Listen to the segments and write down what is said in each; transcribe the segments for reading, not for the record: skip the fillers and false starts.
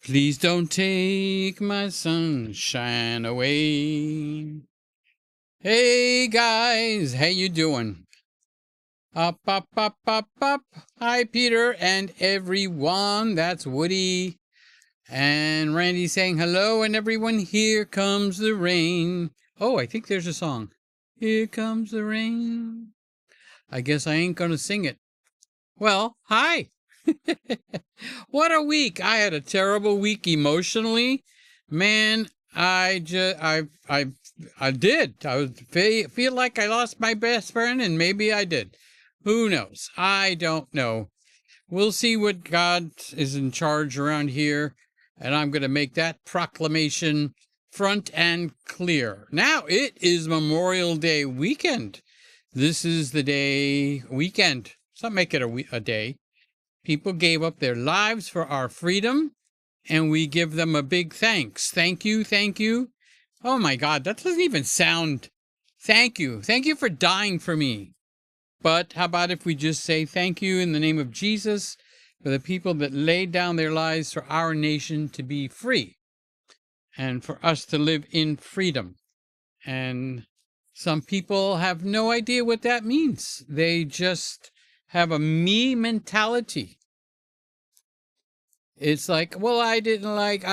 Please don't take my sunshine away. Hey guys, how you doing? Up, up, up, up, up. Hi Peter and everyone. That's Woody. And Randy saying hello, and everyone, here comes the rain. Oh, I think there's a song. Here comes the rain. I guess I ain't gonna sing it. Well, hi. What a week. I had a terrible week emotionally. Man, I did. I was feel like I lost my best friend, and maybe I did. Who knows? I don't know. We'll see what God is in charge around here, and I'm going to make that proclamation front and clear. Now, it is Memorial Day weekend. This is the day weekend. So make it a day. People gave up their lives for our freedom, and we give them a big thanks. Thank you, thank you. Oh my God, that doesn't even sound. Thank you. Thank you for dying for me. But how about if we just say thank you in the name of Jesus for the people that laid down their lives for our nation to be free and for us to live in freedom. And some people have no idea what that means. They just have a me mentality. It's like, well, I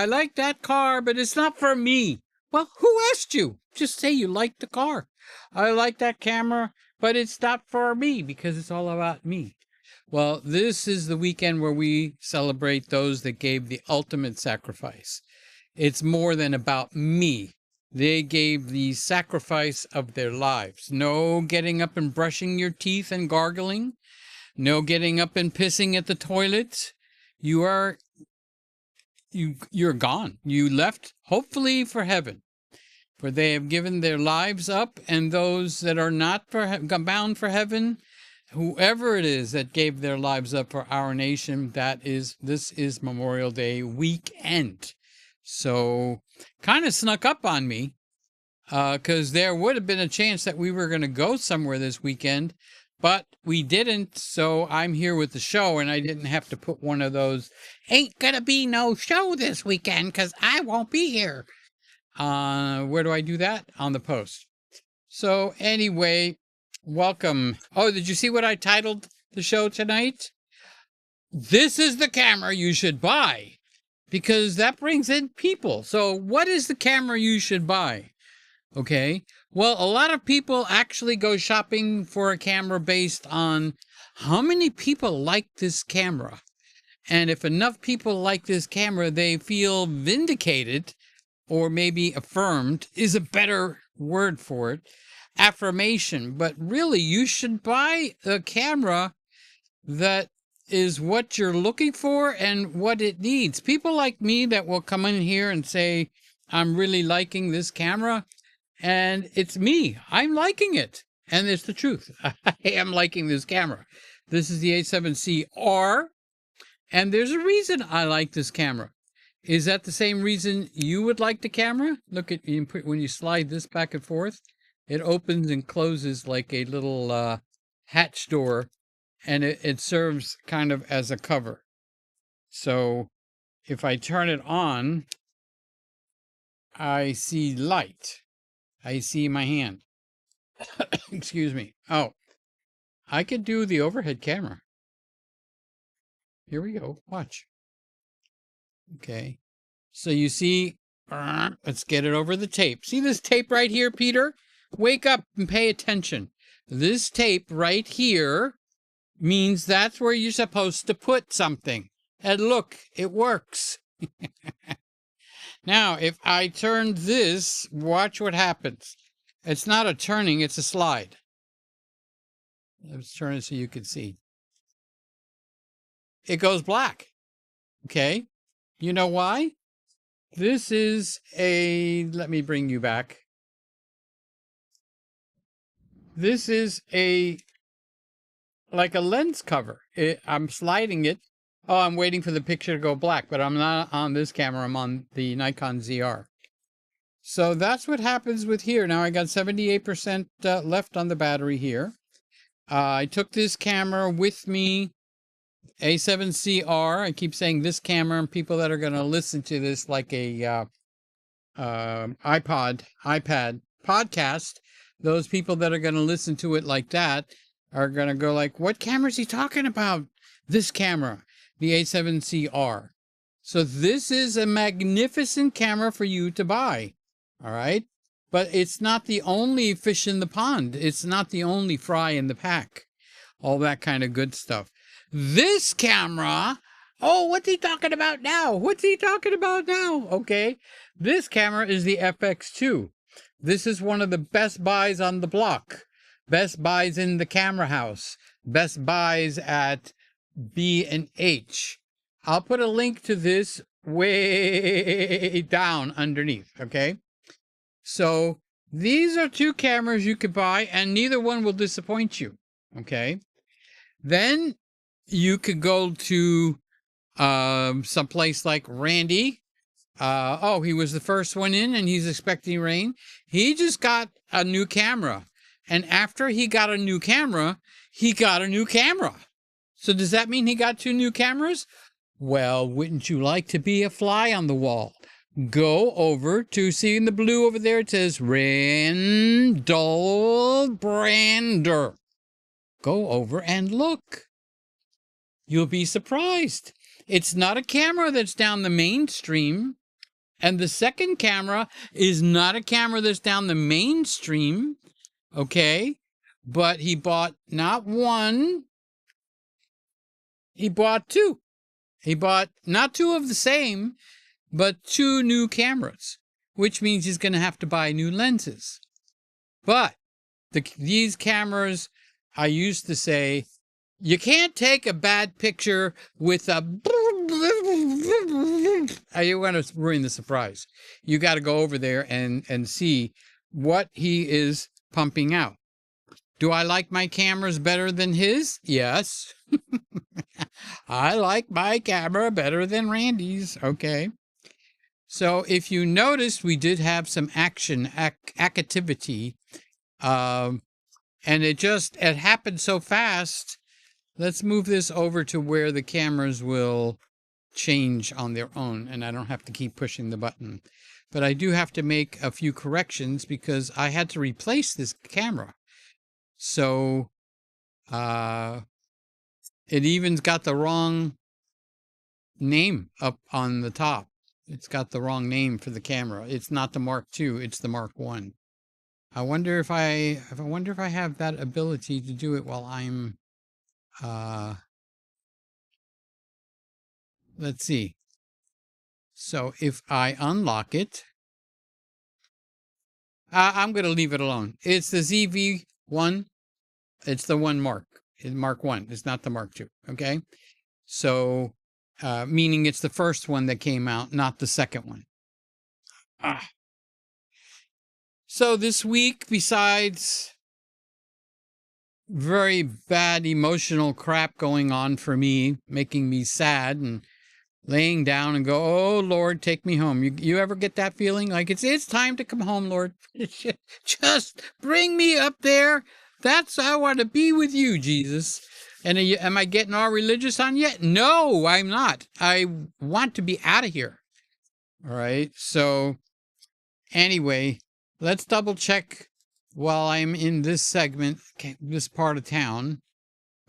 like that car, but it's not for me. Well, who asked you? Just say you like the car. I like that camera, but it's not for me because it's all about me. Well, this is the weekend where we celebrate those that gave the ultimate sacrifice. It's more than about me. They gave the sacrifice of their lives. No getting up and brushing your teeth and gargling. No getting up and pissing at the toilet. You're gone. You left, hopefully for heaven. For they have given their lives up, and those that are not bound for heaven, whoever it is that gave their lives up for our nation, this is Memorial Day weekend. So kind of snuck up on me, because there would have been a chance that we were going to go somewhere this weekend, but we didn't. So I'm here with the show, and I didn't have to put one of those, ain't gonna be no show this weekend because I won't be here. Where do I do that? On the post. So anyway, welcome. Oh, did you see what I titled the show tonight? This is the camera you should buy, because that brings in people. So what is the camera you should buy? Okay. Well, a lot of people actually go shopping for a camera based on how many people like this camera. And if enough people like this camera, they feel vindicated, or maybe affirmed is a better word for it, affirmation. But really, you should buy a camera that is what you're looking for and what it needs. People like me that will come in here and say, I'm really liking this camera, and it's me. I'm liking it. And it's the truth. I am liking this camera. This is the A7C-R, and there's a reason I like this camera. Is that the same reason you would like the camera? Look at when you slide this back and forth, it opens and closes like a little hatch door, and it serves kind of as a cover. So if I turn it on, I see light. I see my hand. Excuse me. Oh, I could do the overhead camera. Here we go. Watch. Okay. So you see, let's get it over the tape. See this tape right here, Peter? Wake up and pay attention. This tape right here means that's where you're supposed to put something. And look, it works. Now, if I turn this, watch what happens. It's not a turning, it's a slide. Let's turn it so you can see. It goes black. Okay? You know why? This is let me bring you back. This is like a lens cover. I'm sliding it. Oh, I'm waiting for the picture to go black, but I'm not on this camera. I'm on the Nikon ZR. So that's what happens with here. Now I got 78% left on the battery here. I took this camera with me A7CR. I keep saying this camera, and people that are going to listen to this like a iPad podcast, those people that are going to listen to it like that are going to go like, what camera is he talking about? This camera, the A7CR. So this is a magnificent camera for you to buy. All right. But it's not the only fish in the pond. It's not the only fry in the pack. All that kind of good stuff. This camera, oh, what's he talking about now? What's he talking about now? Okay. This camera is the FX2. This is one of the best buys on the block. Best buys in the camera house. Best buys at B&H. I'll put a link to this way down underneath, okay? So these are two cameras you could buy, and neither one will disappoint you, okay? Then you could go to someplace like Randy. Oh, he was the first one in, and he's expecting rain. He just got a new camera. And after he got a new camera, he got a new camera. So does that mean he got two new cameras? Well, wouldn't you like to be a fly on the wall? Go over to, see in the blue over there, it says Randall Brander. Go over and look. You'll be surprised. It's not a camera that's down the mainstream. And the second camera is not a camera that's down the mainstream. Okay? But he bought not one, he bought two. He bought not two of the same, but two new cameras, which means he's going to have to buy new lenses. But these cameras, I used to say, you can't take a bad picture with a... You want to ruin the surprise. You got to go over there and see what he is pumping out. Do I like my cameras better than his? Yes. I like my camera better than Randy's. Okay. So if you notice, we did have some activity. And it happened so fast. Let's move this over to where the cameras will change on their own, and I don't have to keep pushing the button. But I do have to make a few corrections because I had to replace this camera. So it even's got the wrong name up on the top. It's got the wrong name for the camera. It's not the Mark II, it's the Mark I. I wonder if I have that ability to do it while I'm let's see. So if I unlock it, I'm going to leave it alone. It's the ZV-1. It's the one Mark. It's Mark I. It's not the Mark II. Okay. So, meaning it's the first one that came out, not the second one. So this week, besides very bad emotional crap going on for me, making me sad and laying down and go, oh, Lord, take me home. You ever get that feeling? Like it's time to come home, Lord. Just bring me up there. I want to be with you, Jesus. And am I getting all religious on you? No, I'm not. I want to be out of here. All right. So anyway, let's double check while I'm in this segment, this part of town.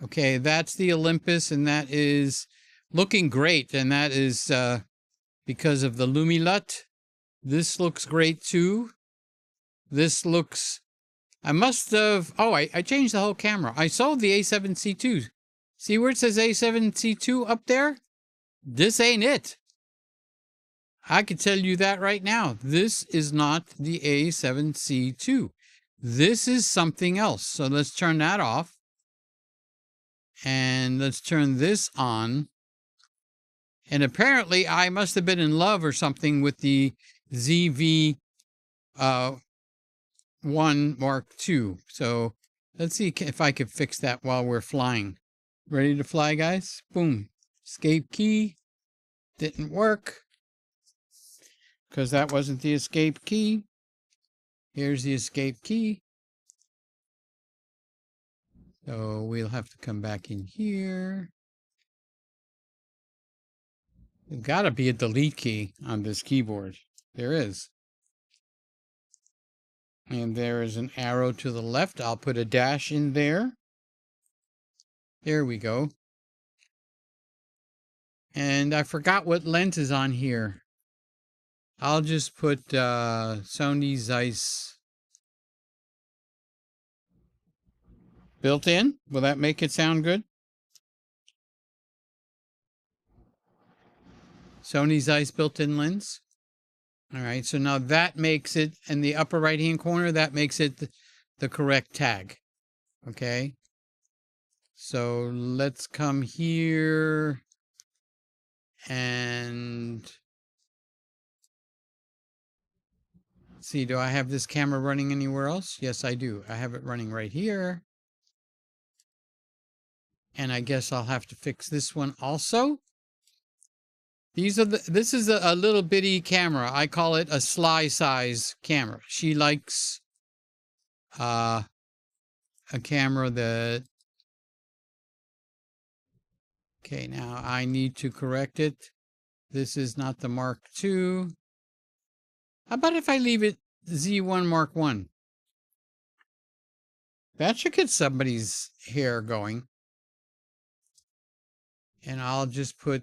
Okay, that's the Olympus, and that is looking great, and that is because of the Lumilut. This looks great too. This looks... I must have... Oh, I changed the whole camera. I sold the A7C2. See where it says A7C2 up there? This ain't it. I can tell you that right now. This is not the A7C2. This is something else. So let's turn that off. And let's turn this on. And apparently I must have been in love or something with the ZV-1 Mark II. So let's see if I can fix that while we're flying. Ready to fly, guys? Boom. Escape key. Didn't work because that wasn't the escape key. Here's the escape key. So we'll have to come back in here. There's got to be a delete key on this keyboard. There is. And there is an arrow to the left. I'll put a dash in there. There we go. And I forgot what lens is on here. I'll just put Sony Zeiss built in. Will that make it sound good? Sony Zeiss built-in lens. All right, so now that makes it, in the upper right-hand corner, that makes it the correct tag. Okay. So let's come here and see, do I have this camera running anywhere else? Yes, I do. I have it running right here. And I guess I'll have to fix this one also. This is a little bitty camera. I call it a sly size camera. She likes a camera that... Okay, now I need to correct it. This is not the Mark II. How about if I leave it Z1 Mark I? That should get somebody's hair going. And I'll just put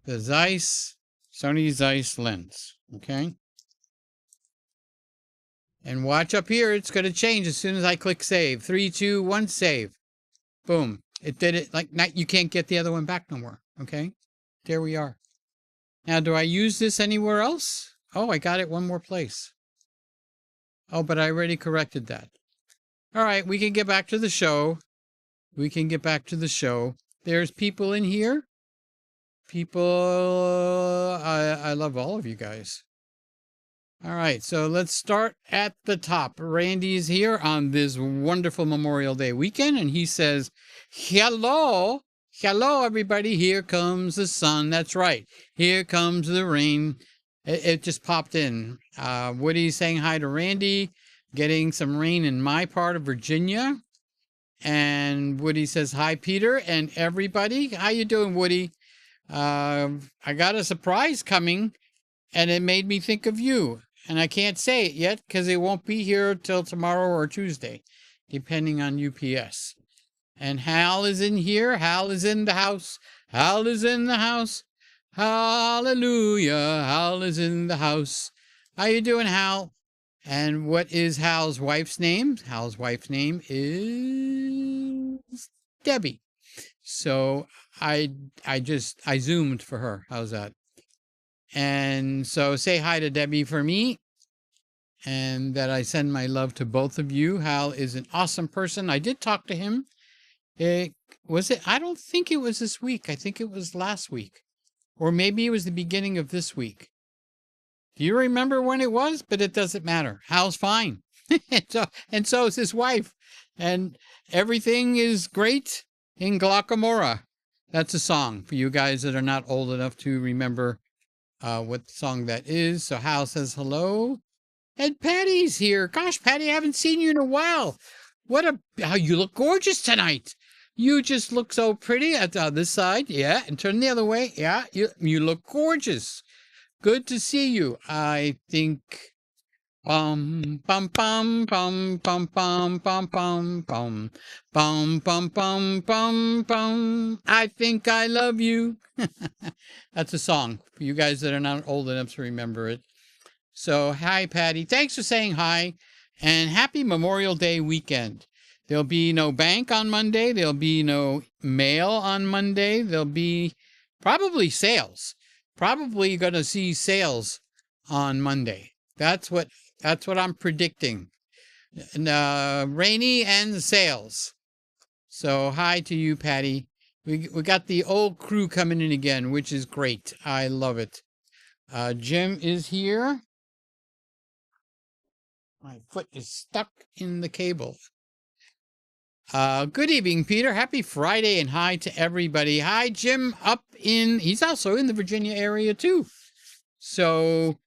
the Zeiss, Sony Zeiss lens, okay? And watch up here, it's going to change as soon as I click save. 3, 2, 1, save. Boom. It did it. Like, you can't get the other one back no more, okay? There we are. Now, do I use this anywhere else? Oh, I got it one more place. Oh, but I already corrected that. All right, we can get back to the show. We can get back to the show. There's people in here. People, I love all of you guys. All right, so let's start at the top. Randy is here on this wonderful Memorial Day weekend, and he says, hello, hello, everybody. Here comes the sun. That's right. Here comes the rain. It just popped in. Woody's saying hi to Randy, getting some rain in my part of Virginia. And Woody says, hi, Peter, and everybody. How you doing, Woody? I got a surprise coming, and it made me think of you. And I can't say it yet because it won't be here till tomorrow or Tuesday, depending on UPS. And Hal is in here. Hal is in the house. Hal is in the house. Hallelujah. Hal is in the house. How you doing, Hal? And what is Hal's wife's name? Hal's wife's name is Debbie. So I zoomed for her. How's that? And so say hi to Debbie for me, and that I send my love to both of you. Hal is an awesome person. I did talk to him. I don't think it was this week. I think it was last week, or maybe it was the beginning of this week. Do you remember when it was? But it doesn't matter. Hal's fine. and so is his wife. And everything is great in Glockamora. That's a song for you guys that are not old enough to remember what song that is. So Hal says hello. And Patty's here. Gosh, Patty, I haven't seen you in a while. How you look gorgeous tonight. You just look so pretty at this side. Yeah, and turn the other way. Yeah, you look gorgeous. Good to see you. I think bum bum bum bum bum bum bum bum bum bum bum bum bum bum. I think I love you. That's a song for you guys that are not old enough to remember it. So hi, Patty. Thanks for saying hi, and happy Memorial Day weekend. There'll be no bank on Monday. There'll be no mail on Monday. There'll be probably sales. Probably going to see sales on Monday. That's what I'm predicting. Rainy and sales. So hi to you, Patty. We got the old crew coming in again, which is great. I love it. Jim is here. My foot is stuck in the cable. Good evening, Peter. Happy Friday, and hi to everybody. Hi, Jim, he's also in the Virginia area, too. So,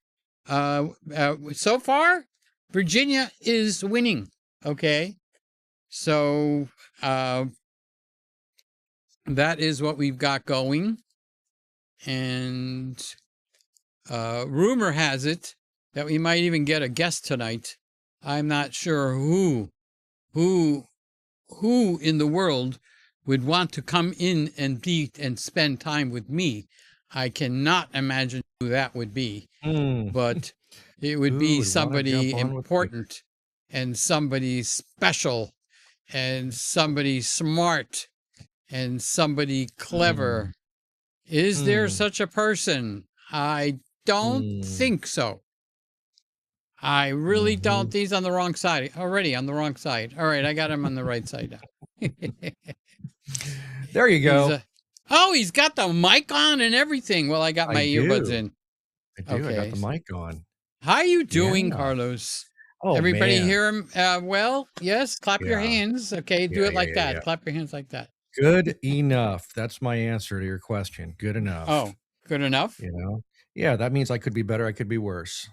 so far, Virginia is winning, okay? So, that is what we've got going. And rumor has it that we might even get a guest tonight. I'm not sure who in the world would want to come in and spend time with me. I cannot imagine who that would be, but it would Who be would wanna jump somebody on with me? important and somebody special and somebody smart and somebody clever. Is there such a person? I don't think so. I really don't. He's on the wrong side. Already on the wrong side. All right, I got him on the right side now. There you go. He's got the mic on and everything. Well, I got my earbuds in. I do. Okay. I got the mic on. How you doing, Yeah. Carlos? Oh, Everybody man. hear him? Well, yes. Clap your Yeah. hands. Okay, do Yeah, it like yeah, that. yeah. Clap your hands like that. Good enough. That's my answer to your question. Good enough. Oh, good enough? You know? Yeah, that means I could be better, I could be worse.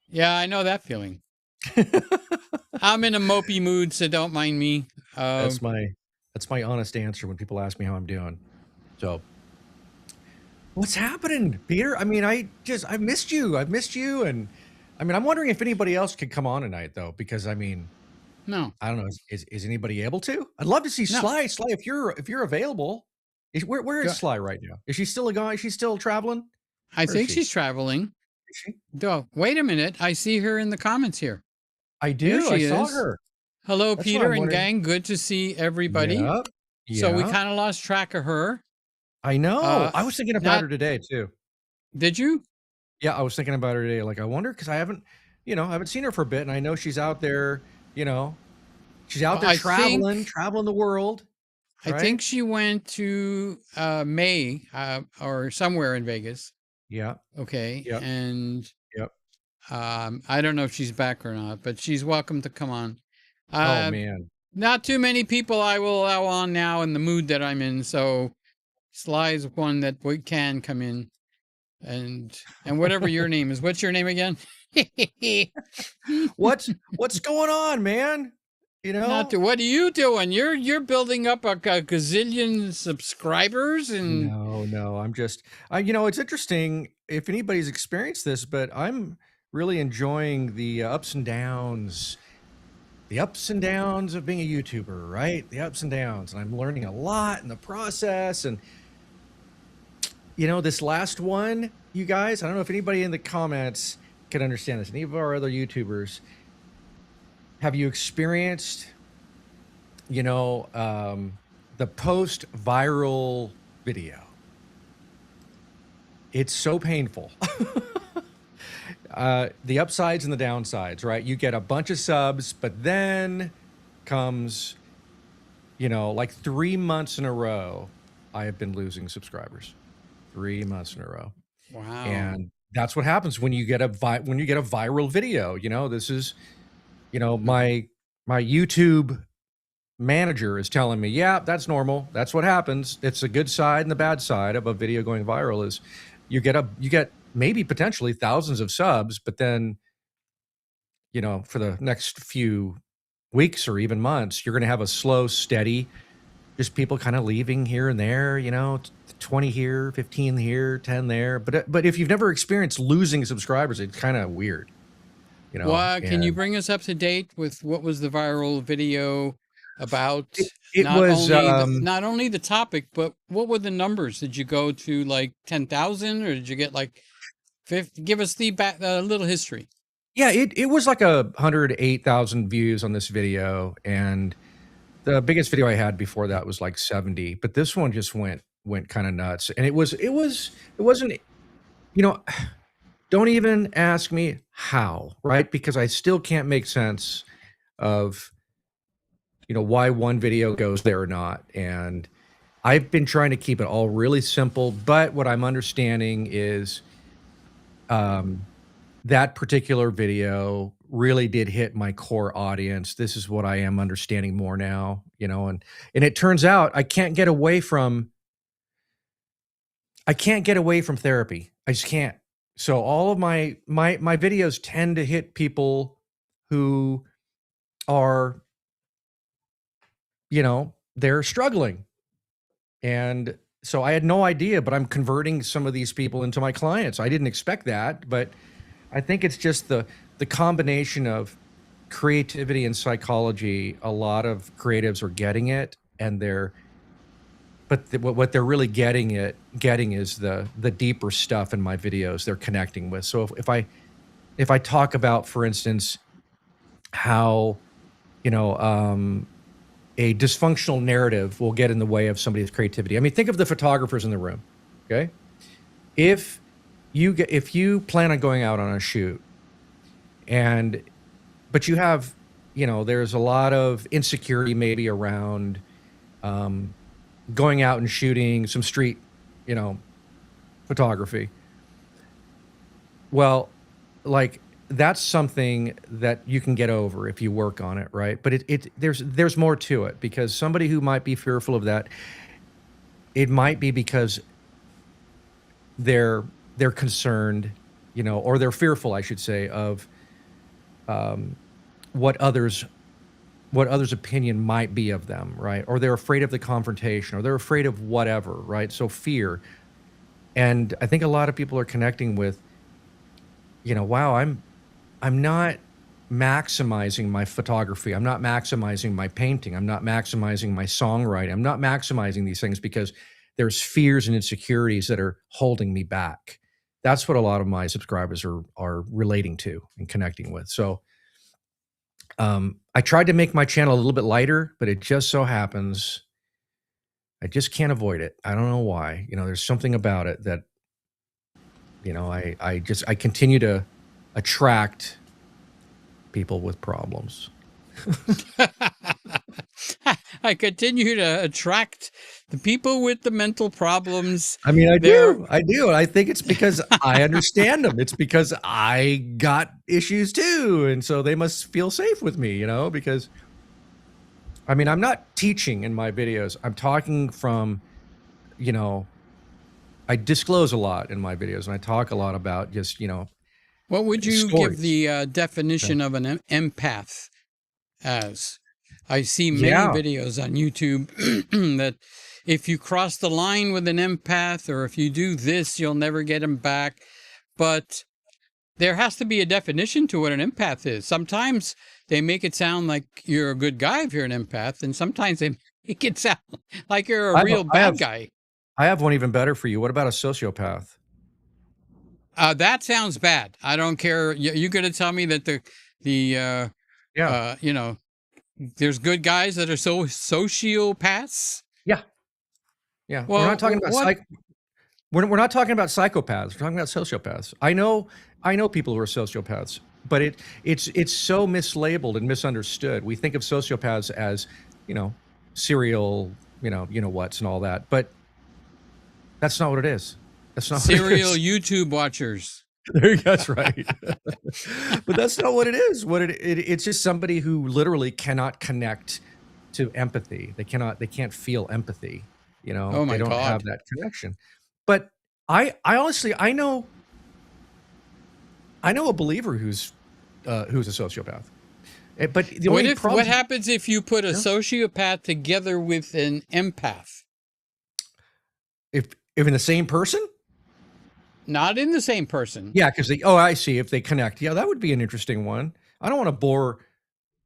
Yeah, I know that feeling. I'm in a mopey mood, so don't mind me. That's my honest answer when people ask me how I'm doing. So, what's happening, Peter? I mean, I've missed you. I've missed you, and I mean, I'm wondering if anybody else could come on tonight, though, because I mean, No. I don't know. Is anybody able to? I'd love to see No. Sly. Sly, if you're available, where is Sly right now? Is she still a guy? Is she still traveling? I think she's traveling. Is she? Oh, wait a minute. I see her in the comments here. I do. There she I saw is. her. Hello, That's what Peter I'm and wondering. gang. Good to see everybody. Yeah. So we Yeah. kind of lost track of her. I know. I was thinking about her today too. Did you? Yeah, I was thinking about her today. Like, I wonder, because I haven't seen her for a bit, and I know she's out there. She's out there traveling the world. I think she went to May or somewhere in Vegas. Yeah. Okay. Yep. And Yep. I don't know if she's back or not, but she's welcome to come on. Oh man. Not too many people I will allow on now in the mood that I'm in. So Sly is one that we can come in. And whatever your name is. What's your name again? What's going on, man? What are you doing? You're building up a gazillion subscribers and no. I'm just it's interesting if anybody's experienced this, but I'm really enjoying the ups and downs. The ups and downs of being a YouTuber, right? The ups and downs. And I'm learning a lot in the process. And this last one, you guys, I don't know if anybody in the comments can understand this. Any of our other YouTubers, have you experienced, the post-viral video? It's so painful. The upsides and the downsides, right? You get a bunch of subs, but then comes, like 3 months in a row, I have been losing subscribers. 3 months in a row. wow. And that's what happens when you get a viral video. This is, my YouTube manager is telling me, yeah, that's normal. That's what happens. It's a good side and the bad side of a video going viral is you get maybe potentially thousands of subs, but then, for the next few weeks or even months, you're going to have a slow, steady, just people kind of leaving here and there, 20 here, 15 here, 10 there. But if you've never experienced losing subscribers, it's kind of weird. Well, can you bring us up to date with what was the viral video about? It was not only the topic, but what were the numbers? Did you go to like 10,000 or did you get like 50? Give us the little history. Yeah, it was like 108,000 views on this video, and the biggest video I had before that was like 70, but this one just went kind of nuts. And it wasn't, don't even ask me how, right? Because I still can't make sense of, why one video goes there or not. And I've been trying to keep it all really simple, but what I'm understanding is that particular video really did hit my core audience. This is what I am understanding more now, and it turns out I can't get away from therapy. I just can't. So all of my videos tend to hit people who are, they're struggling. And so I had no idea, but I'm converting some of these people into my clients. I didn't expect that, but I think it's just the combination of creativity and psychology. A lot of creatives are getting it, and what they're really getting is the deeper stuff in my videos they're connecting with. So if I talk about, for instance, how, you know, a dysfunctional narrative will get in the way of somebody's creativity. I mean, think of the photographers in the room. Okay. If you plan on going out on a shoot but you have, you know, there's a lot of insecurity maybe around, going out and shooting some street, you know, photography. Well, like, that's something that you can get over if you work on it, right? But there's more to it, because somebody who might be fearful of that, it might be because they're concerned, you know, or they're fearful, I should say, of what others' opinion might be of them, right? Or they're afraid of the confrontation, or they're afraid of whatever, right? So fear. And I think a lot of people are connecting with, you know, wow, I'm not maximizing my photography. I'm not maximizing my painting. I'm not maximizing my songwriting. I'm not maximizing these things because there's fears and insecurities that are holding me back. That's what a lot of my subscribers are relating to and connecting with. So I tried to make my channel a little bit lighter, but it just so happens I just can't avoid it. I don't know why. You know, there's something about it that, you know, I continue to attract people with problems. I continue to attract the people with the mental problems. I mean, I do. I think it's because I understand them. It's because I got issues too. And so they must feel safe with me, you know, because I mean, I'm not teaching in my videos. I'm talking from, you know, I disclose a lot in my videos, and I talk a lot about just, you know, what would you stories. give the definition of an empath as? I see many videos on YouTube that if you cross the line with an empath, or if you do this, you'll never get him back. But there has to be a definition to what an empath is. Sometimes they make it sound like you're a good guy if you're an empath, and sometimes they make it sound like you're a real bad guy. I have one even better for you. What about a sociopath? That sounds bad. I don't care. You're going to tell me that you know, there's good guys that are sociopaths. Yeah. Yeah. Well, we're not talking about we're not talking about psychopaths. We're talking about sociopaths. I know people who are sociopaths, but it's so mislabeled and misunderstood. We think of sociopaths as, you know, serial, you know what's and all that, but that's not what it is. That's not serial YouTube watchers. That's right. But that's not what it is. It's just somebody who literally cannot connect to empathy. They can't feel empathy. You know, oh my they don't God. have that connection. But I honestly, I know a believer who's a sociopath. But the only problem, what happens if you put a sociopath together with an empath? If in the same person? Not in the same person. Yeah, because I see, if they connect. Yeah, that would be an interesting one. I don't want to bore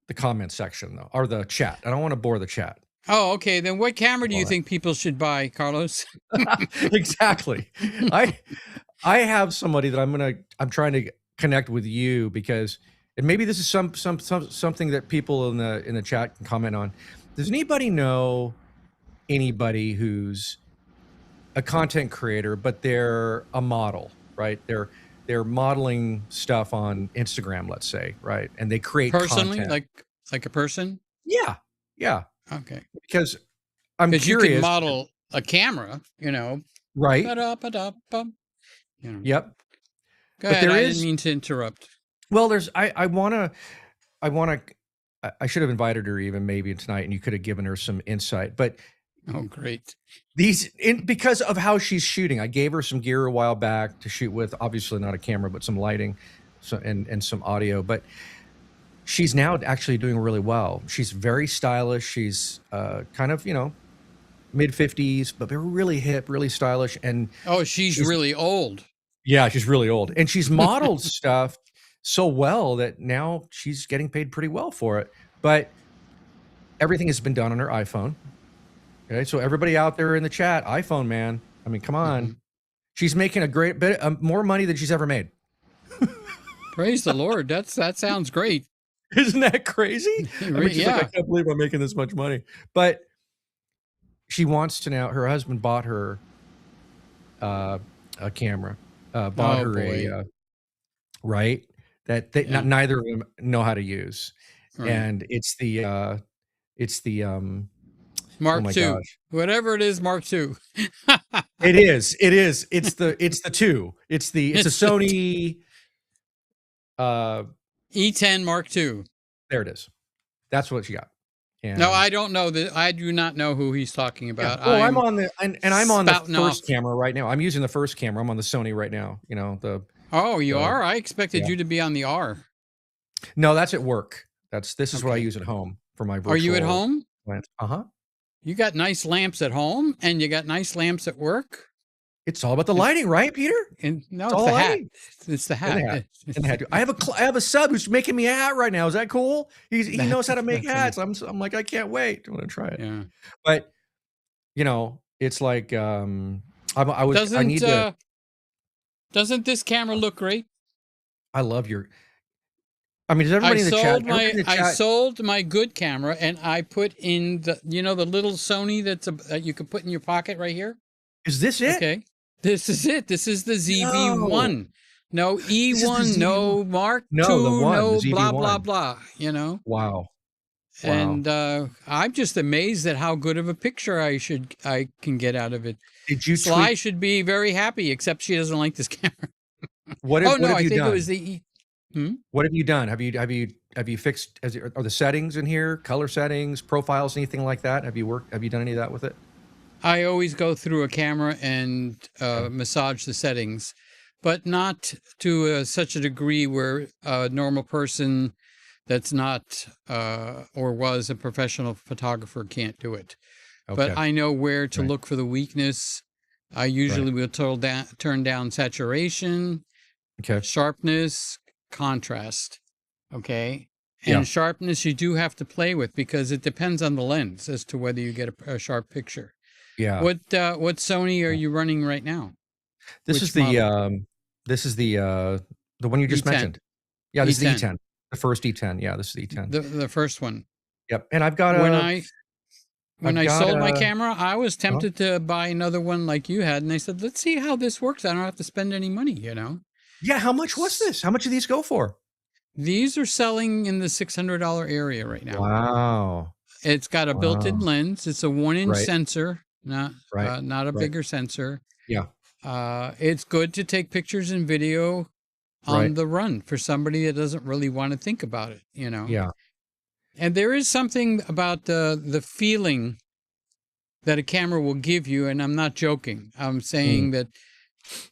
the comment section though, or the chat. I don't want to bore the chat. Oh, okay. Then what camera do you think people should buy, Carlos? Exactly. I have somebody that I'm trying to connect with you, because, and maybe this is something that people in the chat can comment on. Does anybody know anybody who's a content creator, but they're a model, right? They're modeling stuff on Instagram, let's say, right? And they create personally content. like a person. Yeah. Okay. Because I'm curious. You can model a camera, you know. Right. You know. Yep. Go ahead. I didn't mean to interrupt. Well, I should have invited her even maybe tonight, and you could have given her some insight. But oh, great. Because of how she's shooting, I gave her some gear a while back to shoot with. Obviously not a camera, but some lighting, and some audio. But she's now actually doing really well. She's very stylish. She's kind of, you know, mid-50s, but they're really hip, really stylish, and Oh, she's she's really old. yeah, she's really old, and she's modeled stuff so well that now she's getting paid pretty well for it. But everything has been done on her iPhone. Okay, so everybody out there in the chat, iPhone man, I mean, come on, Mhm. she's making a great bit more money than she's ever made. Praise the Lord. That sounds great. Isn't that crazy? I mean, she's like, I Yeah. can't believe I'm making this much money. But she wants to now. Her husband bought her a camera, bought Oh her boy. a right that Yeah. neither of them know how to use, Right. and it's the oh Mark my II. gosh, Whatever it is, Mark II. it's the two. It's a It's the Sony. Uh, E10 Mark II. there it is. That's what she got. No, And I don't know that. I do not know who he's talking yeah, about. well, I'm I'm on the and I'm on the spouting first off. camera right now. I'm using the first camera. I'm on the Sony right now. You know Oh, you the are? I expected yeah. you to be on the R. No, that's at work. This is what I Okay. use at home for my Are you at virtual home? plants. Uh-huh. You got nice lamps at home and you got nice lamps at work? It's all about the It's, lighting, right, Peter? no, It's it's all the hat. lighting. It's the And the hat. hat. And the hat. I have a sub who's making me a hat right now. Is that cool? He knows how to make That's amazing. hats. I'm like, I can't wait. I want to try it. Yeah. But it's like I Doesn't need to doesn't this camera look great? I love your I mean, does everybody in the chat, I sold my good camera and I put in the the little Sony that you could put in your pocket right here. is this it? Okay. This is it. This is the No. ZV1. No This is the E1, ZV1. no Mark No, the II, one, the no blah blah ZV1. blah, Wow. Wow. And I'm just amazed at how good of a picture I can get out of it. Did you Sly tweak should be very happy, except she doesn't like this camera. what Oh what no, have I you think it was done? the E. Hmm? What have you done? Have you fixed are the settings in here, color settings, profiles, anything like that? Have you done any of that with it? I always go through a camera and Okay. massage the settings, but not to such a degree where a normal person that's not or was a professional photographer can't do it. But Okay. I know where to Right. look for the weakness. I Right. usually will turn down saturation, Okay. sharpness, contrast. Okay. Yeah. And sharpness you do have to play with because it depends on the lens as to whether you get a sharp picture. Yeah. What Sony are you running right now? This is Which model? the one you just E10. mentioned. Yeah, this is the E10. E10. The first E10. Yeah, this is the E10. The first one. Yep. And I've got When a I I've got sold my a camera, I was uh tempted to buy another one like you had, and they said, "Let's see how this works. I don't have to spend any money." Yeah, how much was S- this? How much do these go for? These are selling in the $600 area right now. Wow. It's got a built-in Wow. lens. It's a 1-inch Right. sensor, Right. not a Right. bigger sensor. Yeah. It's good to take pictures and video on Right. the run for somebody that doesn't really want to think about it. Yeah. And there is something about the feeling that a camera will give you, and I'm not joking. I'm Mm. saying that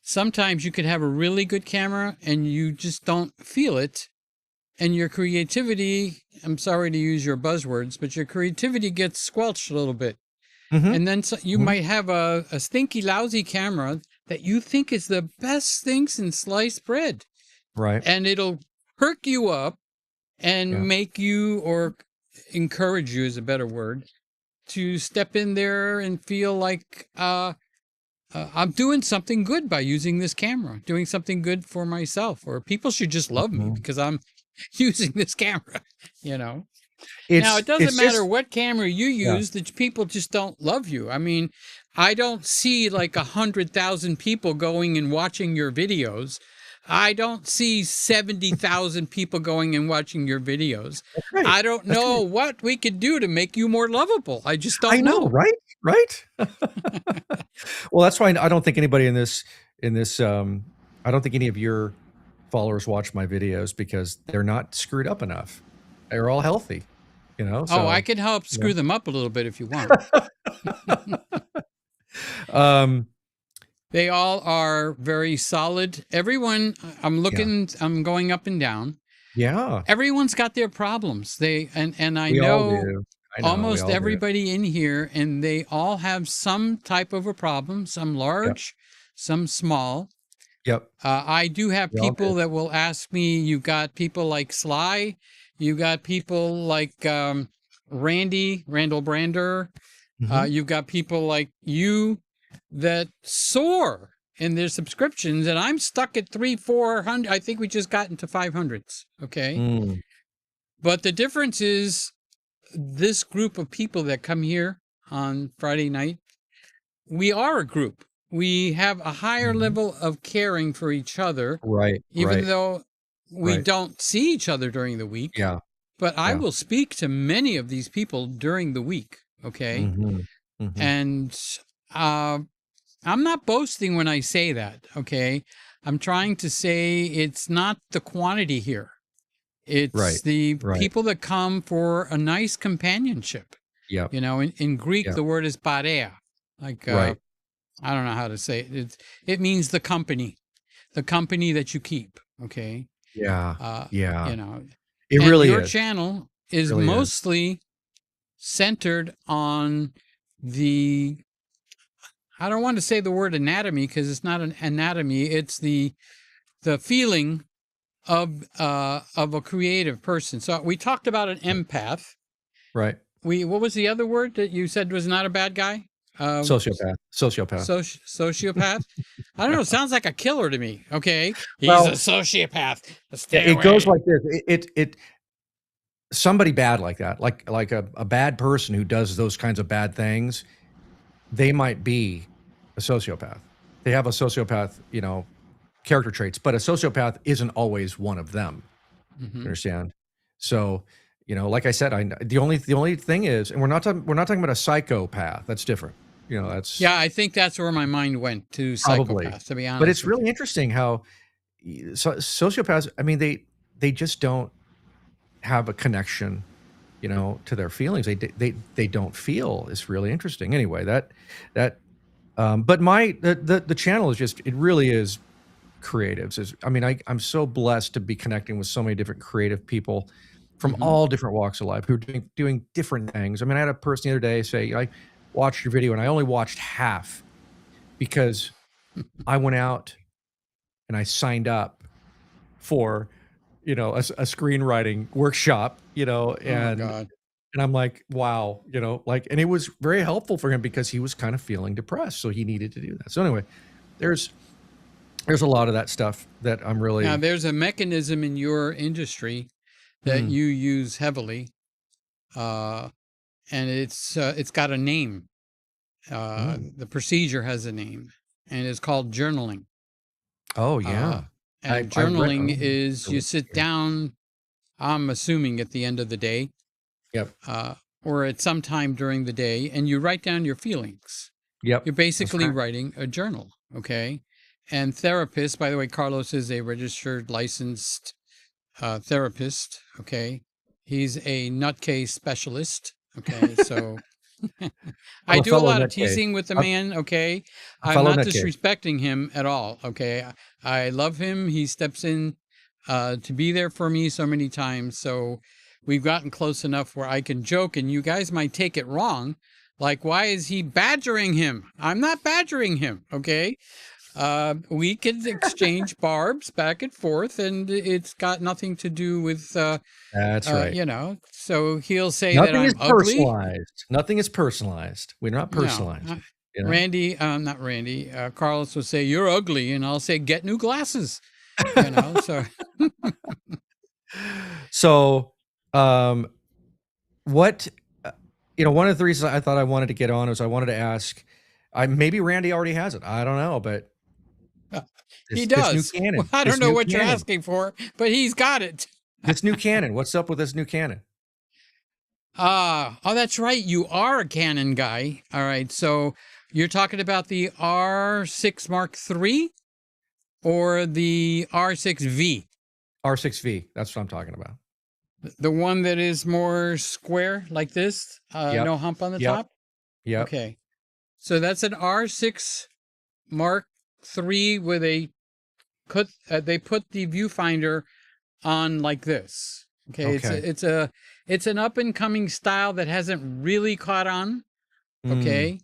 sometimes you could have a really good camera and you just don't feel it, and your creativity, I'm sorry to use your buzzwords, but your creativity gets squelched a little bit. Mhm. And then you Mhm. might have a stinky, lousy camera that you think is the best thing since sliced bread, Right. and it'll perk you up Yeah. and make you, or encourage you is a better word, to step in there and feel like I'm doing something good by using this camera, doing something good for myself, or people should just love me Mhm. because I'm using this camera. Now, it It's doesn't matter just what camera you yeah. use, that people just don't love you. I mean, I don't see like 100,000 people going and watching your videos. I don't see 70,000 people going and watching your videos. That's right. I don't That's know right. what we could do to make you more lovable. I just I don't know, know. right? Right? Well, that's why I don't think anybody in this I don't think any of your followers watch my videos because they're not screwed up enough. They're all healthy, Oh, I so, can help you know. screw them up a little bit if you want. Um, They all are very solid. Everyone, yeah. I'm going up and down. Yeah, Everyone's got their problems. And I we all know do. I know. We almost all do. everybody in here, and they all have some type of a problem, some Yep. large, some small. Yep. I do have We all people do. that will ask me, you got people like Sly, you got people like Randall Brander, Mhm. you've got people like you that soar in their subscriptions, and I'm stuck at 400. I think we just got into 500s. Okay. Mm. But the difference is this group of people that come here on Friday night, we are a group. We have a higher Mhm. level of caring for each other, Right. even Right. though we Right. don't see each other during the week. Yeah. But I Yeah. will speak to many of these people during the week. Okay. Mhm. Mhm. And uh, I'm not boasting when I say that. Okay. I'm trying to say it's not the quantity here. It's Right. the Right. people that come for a nice companionship. Yep. You know, in Greek, Yep. the word is pareia. Like, Right. I don't know how to say it. It means the company that you keep. Okay. Yeah. Uh, Yeah. you know, It and really your is. channel It is really is. mostly centered on the, I don't want to say the word anatomy because it's not an anatomy. It's the feeling of a creative person. So we talked about an empath. Right. What was the other word that you said was not a bad guy? Sociopath. Sociopath. Sociopath. I don't know. Sounds like a killer to me. Okay, he's a Well, sociopath. yeah, Stay it goes away. like this. Somebody bad like that, like a bad person who does those kinds of bad things, they might be a sociopath. They have a sociopath, character traits, but a sociopath isn't always one of them. You Hmm. understand? So, like I said, the only thing is, and we're not talking about a psychopath. That's different. That's Yeah, I think that's where my mind went to probably. psychopath. To be But honest it's with really you. interesting how sociopaths. I mean, they just don't have a connection, to their feelings. They don't feel. It's really interesting. Anyway, that. But the channel is just, it really is creatives. I mean, I'm so blessed to be connecting with so many different creative people from Hmm. all different walks of life who are doing different things. I mean, I had a person the other day say, I watched your video and I only watched half because I went out and I signed up for, a screenwriting workshop, Oh and God. I'm like, wow, and it was very helpful for him because he was kind of feeling depressed, so he needed to do that. So anyway, there's a lot of that stuff that I'm Now really. there's a mechanism in your industry that Mm, you use heavily, uh, and it's got a name. mm. The procedure has a name, and it's called journaling. Oh Uh, yeah, and I read. journaling Oh, is you sit yeah. down, I'm assuming at the end of the day, Yep, uh, or at some time during the day, and you write down your feelings. yep, You're that's basically correct. writing a journal, okay? And therapists, by the way, Carlos is a registered, licensed therapist, okay? He's a nutcase specialist, okay? So I'm I a do a fellow lot of nutcase. teasing with the I'm man, okay? a I'm fellow not nutcase. disrespecting him at all, okay? I love him. He steps in to be there for me so many times. So we've gotten close enough where I can joke, and you guys might take it wrong. Like, why is he badgering him? I'm not badgering him, okay? We can exchange barbs back and forth, and it's got nothing to do with, That's right. so he'll say that Nothing is I'm ugly. personalized. Nothing is personalized. We're not No, personalizing. You know. Randy, not Randy. Carlos will say you're ugly, and I'll say get new glasses. So So, um, what one of the reasons I thought I wanted to get on was I wanted to ask. Maybe Randy already has it. I don't know, but he this new does. Well, Canon, I don't this know new what you're Canon, asking for, but he's got it. this new Canon. What's up with this new Canon? Oh, that's right. You are a Canon guy. All right. So you're talking about the R6 Mark III or the R6V, R6V. That's what I'm talking about. the one that is more square like this, Yep. no hump on the Yep. top. Yep. Okay. So that's an R6 Mark III with they put the viewfinder on like this. Okay, Okay. it's an up and coming style that hasn't really caught on. Mm, Okay,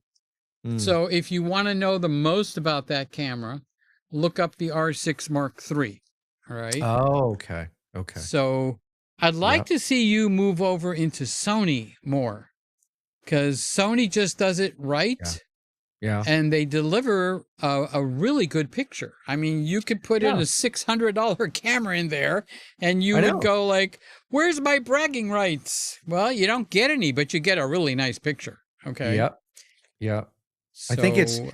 mm. so if you want to know the most about that camera, look up the R6 Mark III. All right. Oh, okay. Okay. So I'd like Yep. to see you move over into Sony more because Sony just does it Yeah. right Yeah. and they deliver a really good picture. I mean, you could put in Yeah. a $600 camera in there and you I would know. go like, where's my bragging rights? Well, you don't get any, but you get a really nice picture. Okay. Yep. Yep. I think it's So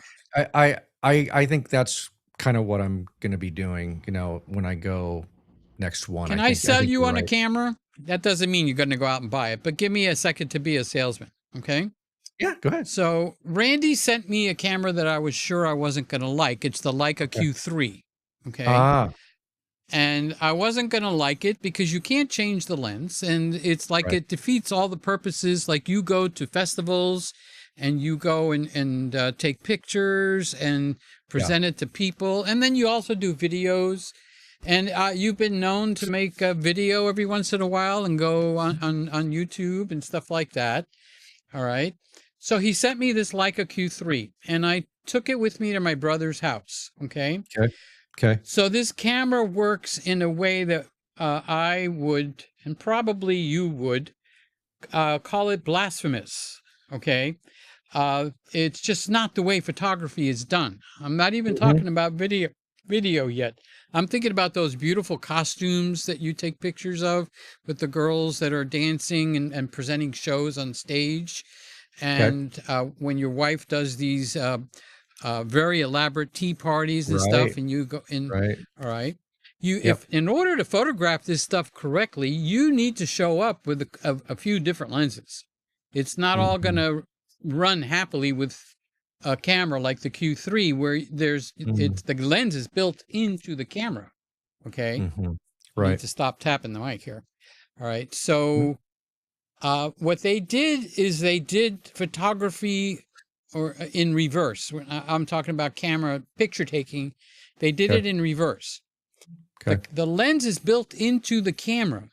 I think that's kind of what I'm going to be doing, when I go next one. can I I think I sell think you you're on a right. camera? That doesn't mean you're going to go out and buy it, but give me a second to be a salesman. Okay. Yeah, go ahead. So Randy sent me a camera that I was sure I wasn't going to like. It's the Leica Okay. Q3. Okay. Ah, And I wasn't going to like it because you can't change the lens. And it's like right. it defeats all the purposes. Like you go to festivals and you go and take pictures and Yeah. present it to people. And then you also do videos. And you've been known to make a video every once in a while and go on YouTube and stuff like that. All right. So he sent me this Leica Q3 and I took it with me to my brother's house. Okay. Okay. Okay. So this camera works in a way that I would, and probably you would, call it blasphemous. Okay. It's just not the way photography is done. I'm not even Mhm. talking about video yet. I'm thinking about those beautiful costumes that you take pictures of with the girls that are dancing and presenting shows on stage. Okay. And when your wife does these very elaborate tea parties and Right. stuff, and you go in, Right. all right. You, Yep. if in order to photograph this stuff correctly, you need to show up with a few different lenses. It's not all going Mhm. to run happily with a camera like the Q3, where Mm. it's the lens is built into the camera. Okay, Mhm. I need Right. to stop tapping the mic here. All right, Mm. so what they did is they did photography or in reverse. I'm talking about camera picture taking. They did Okay. it in reverse. Okay. The lens is built into the camera.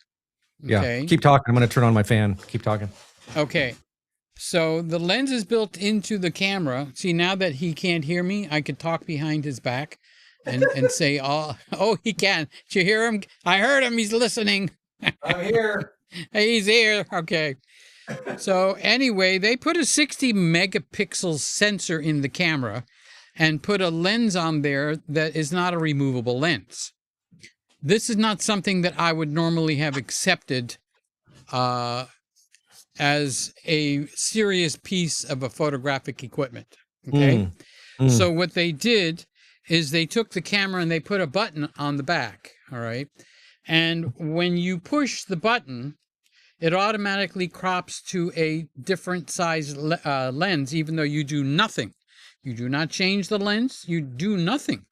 Yeah. Okay. Keep talking. I'm going to turn on my fan. Keep talking. Okay. So the lens is built into the camera. See, now that he can't hear me, I could talk behind his back and say, oh, he can. Did you hear him? I heard him. He's listening. I'm here. He's here. Okay. So anyway, they put a 60 megapixel sensor in the camera and put a lens on there that is not a removable lens. This is not something that I would normally have accepted as a serious piece of a photographic equipment. Okay. Mm. Mm. So what they did is they took the camera and they put a button on the back. All right. And when you push the button, it automatically crops to a different size lens, even though you do nothing. You do not change the lens. You do nothing.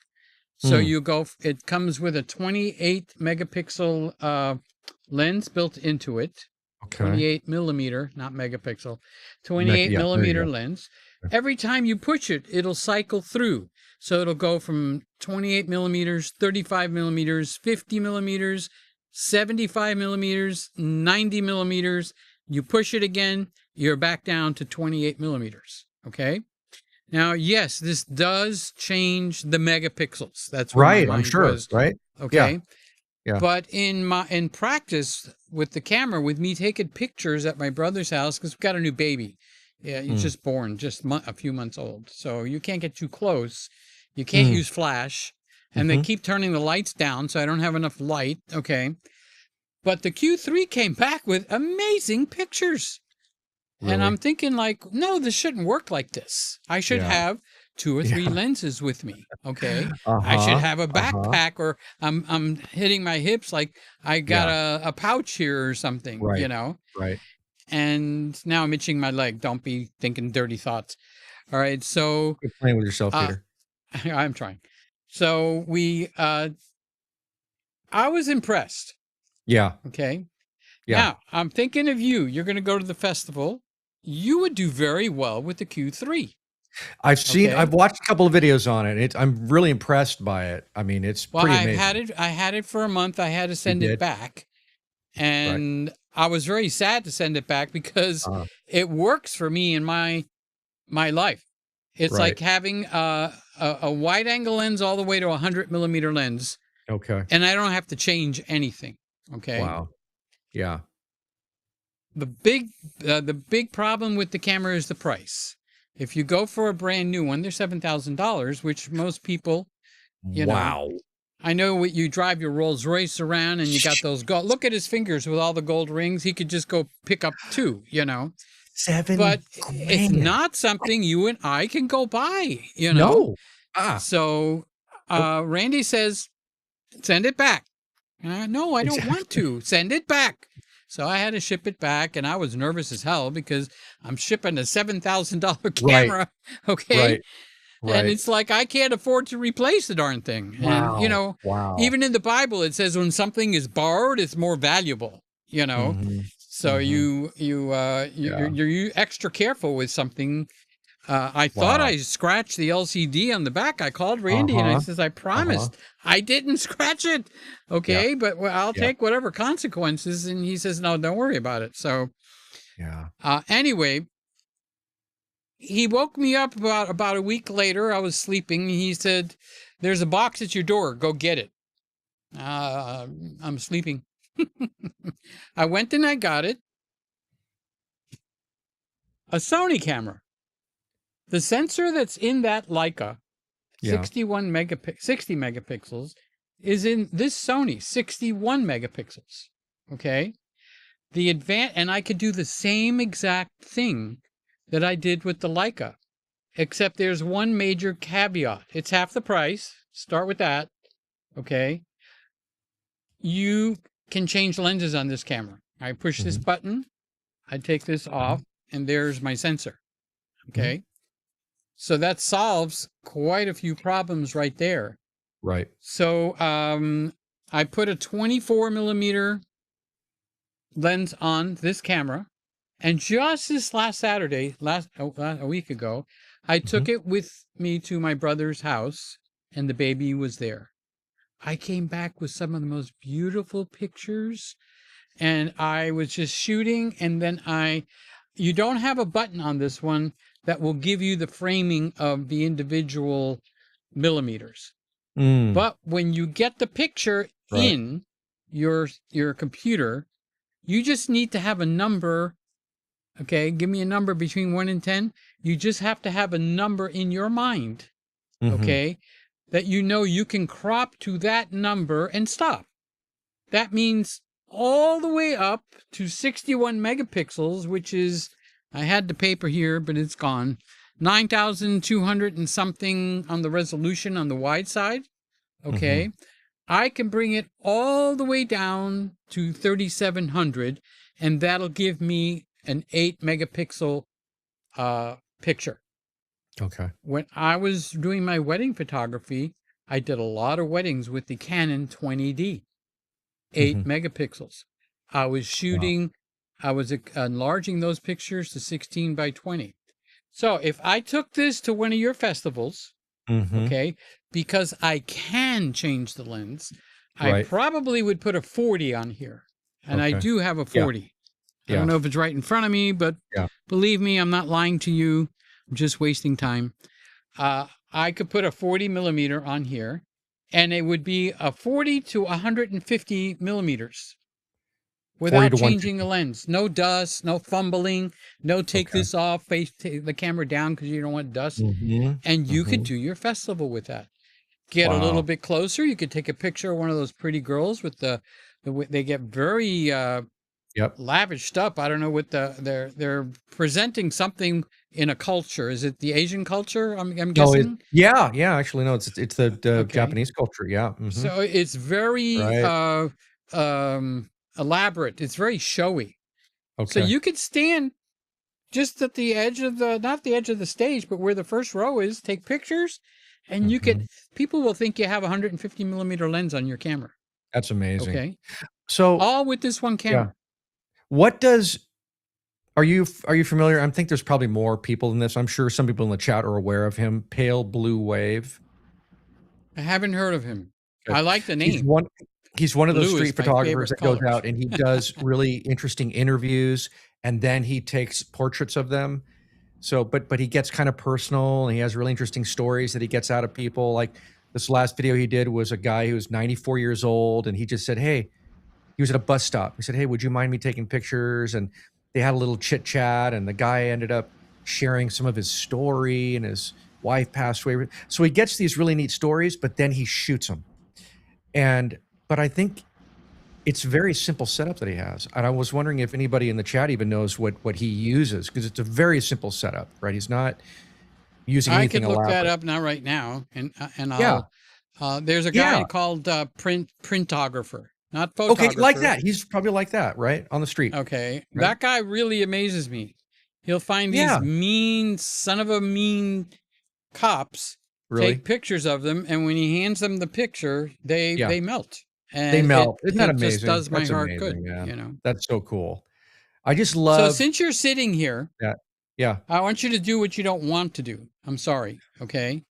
So Mm. you go, it comes with a 28 megapixel lens built into it, Okay. 28 millimeter, not megapixel, 28 Yeah. There you millimeter go. lens. Every time you push it, it'll cycle through. So it'll go from 28 millimeters, 35 millimeters, 50 millimeters, 75 millimeters, 90 millimeters. You push it again, you're back down to 28 millimeters. Okay. Now, yes, this does change the megapixels. That's where my Right. I'm mind sure. was. Right. Yeah. Okay. Yeah. But in practice with the camera, with me taking pictures at my brother's house, because we've got a new baby. Yeah, he's Mm. just born, just a few months old. So you can't get too close. You can't Mm. use flash. And they Mhm. keep turning the lights down, so I don't have enough light. Okay. But the Q3 came back with amazing pictures. And Really? I'm thinking like, no, this shouldn't work like this. I should Yeah. have 2 or 3 Yeah. lenses with me. Okay. I should Uh-huh. have a Uh-huh. backpack or I'm hitting my hips like I got Yeah. a pouch here or something, Right. Right. And now I'm itching my leg. Don't be thinking dirty thoughts. All right. So Quit playing with yourself, uh Peter. I'm trying. So I was impressed. Yeah. Okay. Yeah. Now, I'm thinking of you. You're going to go to the festival. You would do very well with the Q3. I've Okay. watched a couple of videos on it. I'm really impressed by it. I mean, it's Well, pretty amazing. I had it for a month. I had to You send it did? back. and I was very sad to send it back because it works for me in my life. It's like having a wide angle lens all the way to a 100mm lens. Okay. And I don't have to change anything. Okay. Wow. Yeah. The big problem with the camera is the price. If you go for a brand new one, they're $7,000, which most people, you know. I know what you drive your Rolls Royce around and you got those gold. Look at his fingers with all the gold rings. He could just go pick up 2, you know. But it's not something you and I can go buy, you know. No. So Randy says, send it back. No, I don't want to. Send it back. So I had to ship it back, and I was nervous as hell because I'm shipping a $7,000 camera. Okay. Right. And it's like I can't afford to replace the darn thing. And, you know, even in the Bible, it says when something is borrowed, it's more valuable, you know. So you're extra careful with something. I thought I scratched the LCD on the back. I called Randy and I says, I promised I didn't scratch it. Okay, but I'll take whatever consequences. And he says, no, don't worry about it. So anyway, he woke me up about a week later. I was sleeping. He said, there's a box at your door. Go get it. I'm sleeping. I went and I got it. A Sony camera. The sensor that's in that Leica, 60 megapixels, is in this Sony, 61 megapixels. Okay? And I could do the same exact thing that I did with the Leica, except there's one major caveat. It's half the price. Start with that. Okay? You can change lenses on this camera. I push this button, I take this off, and there's my sensor. Okay? So that solves quite a few problems right there. Right. So I put a 24mm lens on this camera, and just this last Saturday, a week ago, I took it with me to my brother's house, and the baby was there. I came back with some of the most beautiful pictures, and I was just shooting, and then you don't have a button on this one that will give you the framing of the individual millimeters. But when you get the picture in your computer, you just need to have a number. Okay, give me a number between 1 and 10. You just have to have a number in your mind, okay, that you know you can crop to that number and stop. That means all the way up to 61 megapixels, which is, I had the paper here, but it's gone, 9,200 and something on the resolution on the wide side. Okay. I can bring it all the way down to 3,700, and that'll give me an 8 megapixel picture. Okay. When I was doing my wedding photography, I did a lot of weddings with the Canon 20D, 8 megapixels. I was shooting, I was enlarging those pictures to 16 by 20. So if I took this to one of your festivals, okay, because I can change the lens, I probably would put a 40 on here. And I do have a 40. I don't know if it's right in front of me, but believe me, I'm not lying to you. I'm just wasting time. I could put a 40mm on here, and it would be a 40 to 150 millimeters without changing the lens. No dust, no fumbling, no take this off, take the camera down because you don't want dust. And you could do your festival with that. Get a little bit closer. You could take a picture of one of those pretty girls with they get very lavished up. I don't know what they're presenting something in a culture. Is it the Asian culture? I'm guessing. Actually, no. It's the Japanese culture. Yeah. So it's very elaborate. It's very showy. So you could stand just at the edge of not the edge of the stage, but where the first row is. Take pictures, and you could. People will think you have a 150mm lens on your camera. That's amazing. Okay. So all with this one camera. What are you familiar? I think there's probably more people than this. I'm sure some people in the chat are aware of him. Pale Blue Wave. I haven't heard of him. I like the name. He's one of those Blue is street my photographers favorite that goes color. out and he does really interesting interviews, and then he takes portraits of them. So, but he gets kind of personal, and he has really interesting stories that he gets out of people. Like this last video he did was a guy who was 94 years old, and he just said, "Hey," he was at a bus stop. He said, "Hey, would you mind me taking pictures?" And they had a little chit chat, and the guy ended up sharing some of his story, and his wife passed away. So he gets these really neat stories, but then he shoots them. But I think it's a very simple setup that he has. And I was wondering if anybody in the chat even knows what he uses, because it's a very simple setup, right? He's not using I anything could look that elaborate. up now, right now, and Yeah. I'll. There's a Yeah. guy called printographer, not Okay, like photographer. that. He's probably like that, right? On the street. Okay, Right? that guy really amazes me. He'll find these Yeah. mean son of a mean cops, Really? take pictures of them, and when he hands them the picture, Yeah. they melt, They and melt. Isn't that it just amazing? does my That's heart good, amazing, man. you know. That's so cool. I just So love since you're sitting here, that. Yeah. I want you to do what you don't want to do. I'm sorry, okay?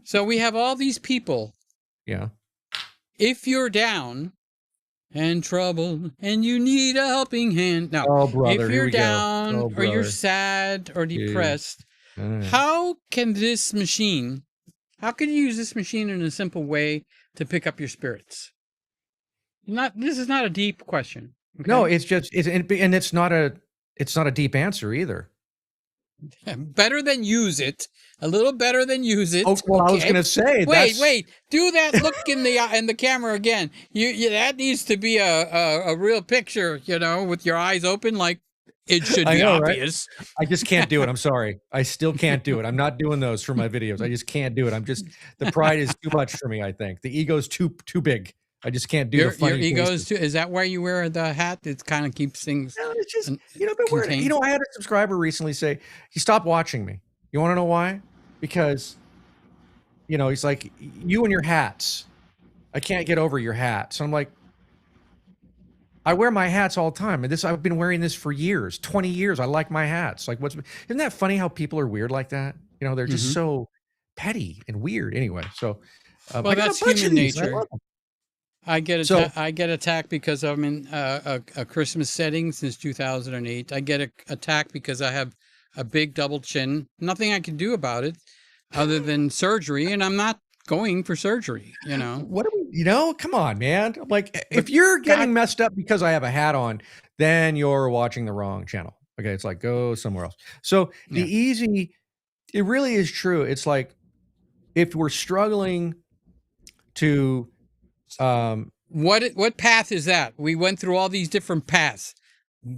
So we have all these people. Yeah. If you're down and troubled and you need a helping hand. Now, Oh, brother, if here you're we go. down Oh, or you're brother. sad or Dude. depressed, how can this machine, how can you use this machine in a simple way to pick up your spirits? This is not a deep question. Okay? No, it's just and it's not a deep answer either. Better than use it. A little better than use it. Oh, well, okay? I was going to say, wait. Do that look in the camera again. You that needs to be a real picture, you know, with your eyes open, like it should be obvious. Right? I just can't do it. I'm sorry. I still can't do it. I'm not doing those for my videos. I just can't do it. The pride is too much for me, I think. The ego's too big. I just can't do the funny Your ego faces. is too. Is that why you wear the hat? It kind of keeps things. No, it's just, I've been wearing it. I had a subscriber recently say he stopped watching me. You want to know why? Because, he's like, you and your hats. I can't get over your hats. So I'm like, I wear my hats all the time. And I've been wearing this for years, 20 years. I like my hats. Like, isn't that funny how people are weird like that? They're just so petty and weird. Anyway, so well, that's human nature. I get attacked because I'm in a Christmas setting since 2008. I get attacked because I have a big double chin. Nothing I can do about it other than surgery, and I'm not going for surgery, What do we, come on, man. Like, if you're getting messed up because I have a hat on, then you're watching the wrong channel. Okay, it's like, go somewhere else. So it really is true. It's like, if we're struggling to what path is that? We went through all these different paths: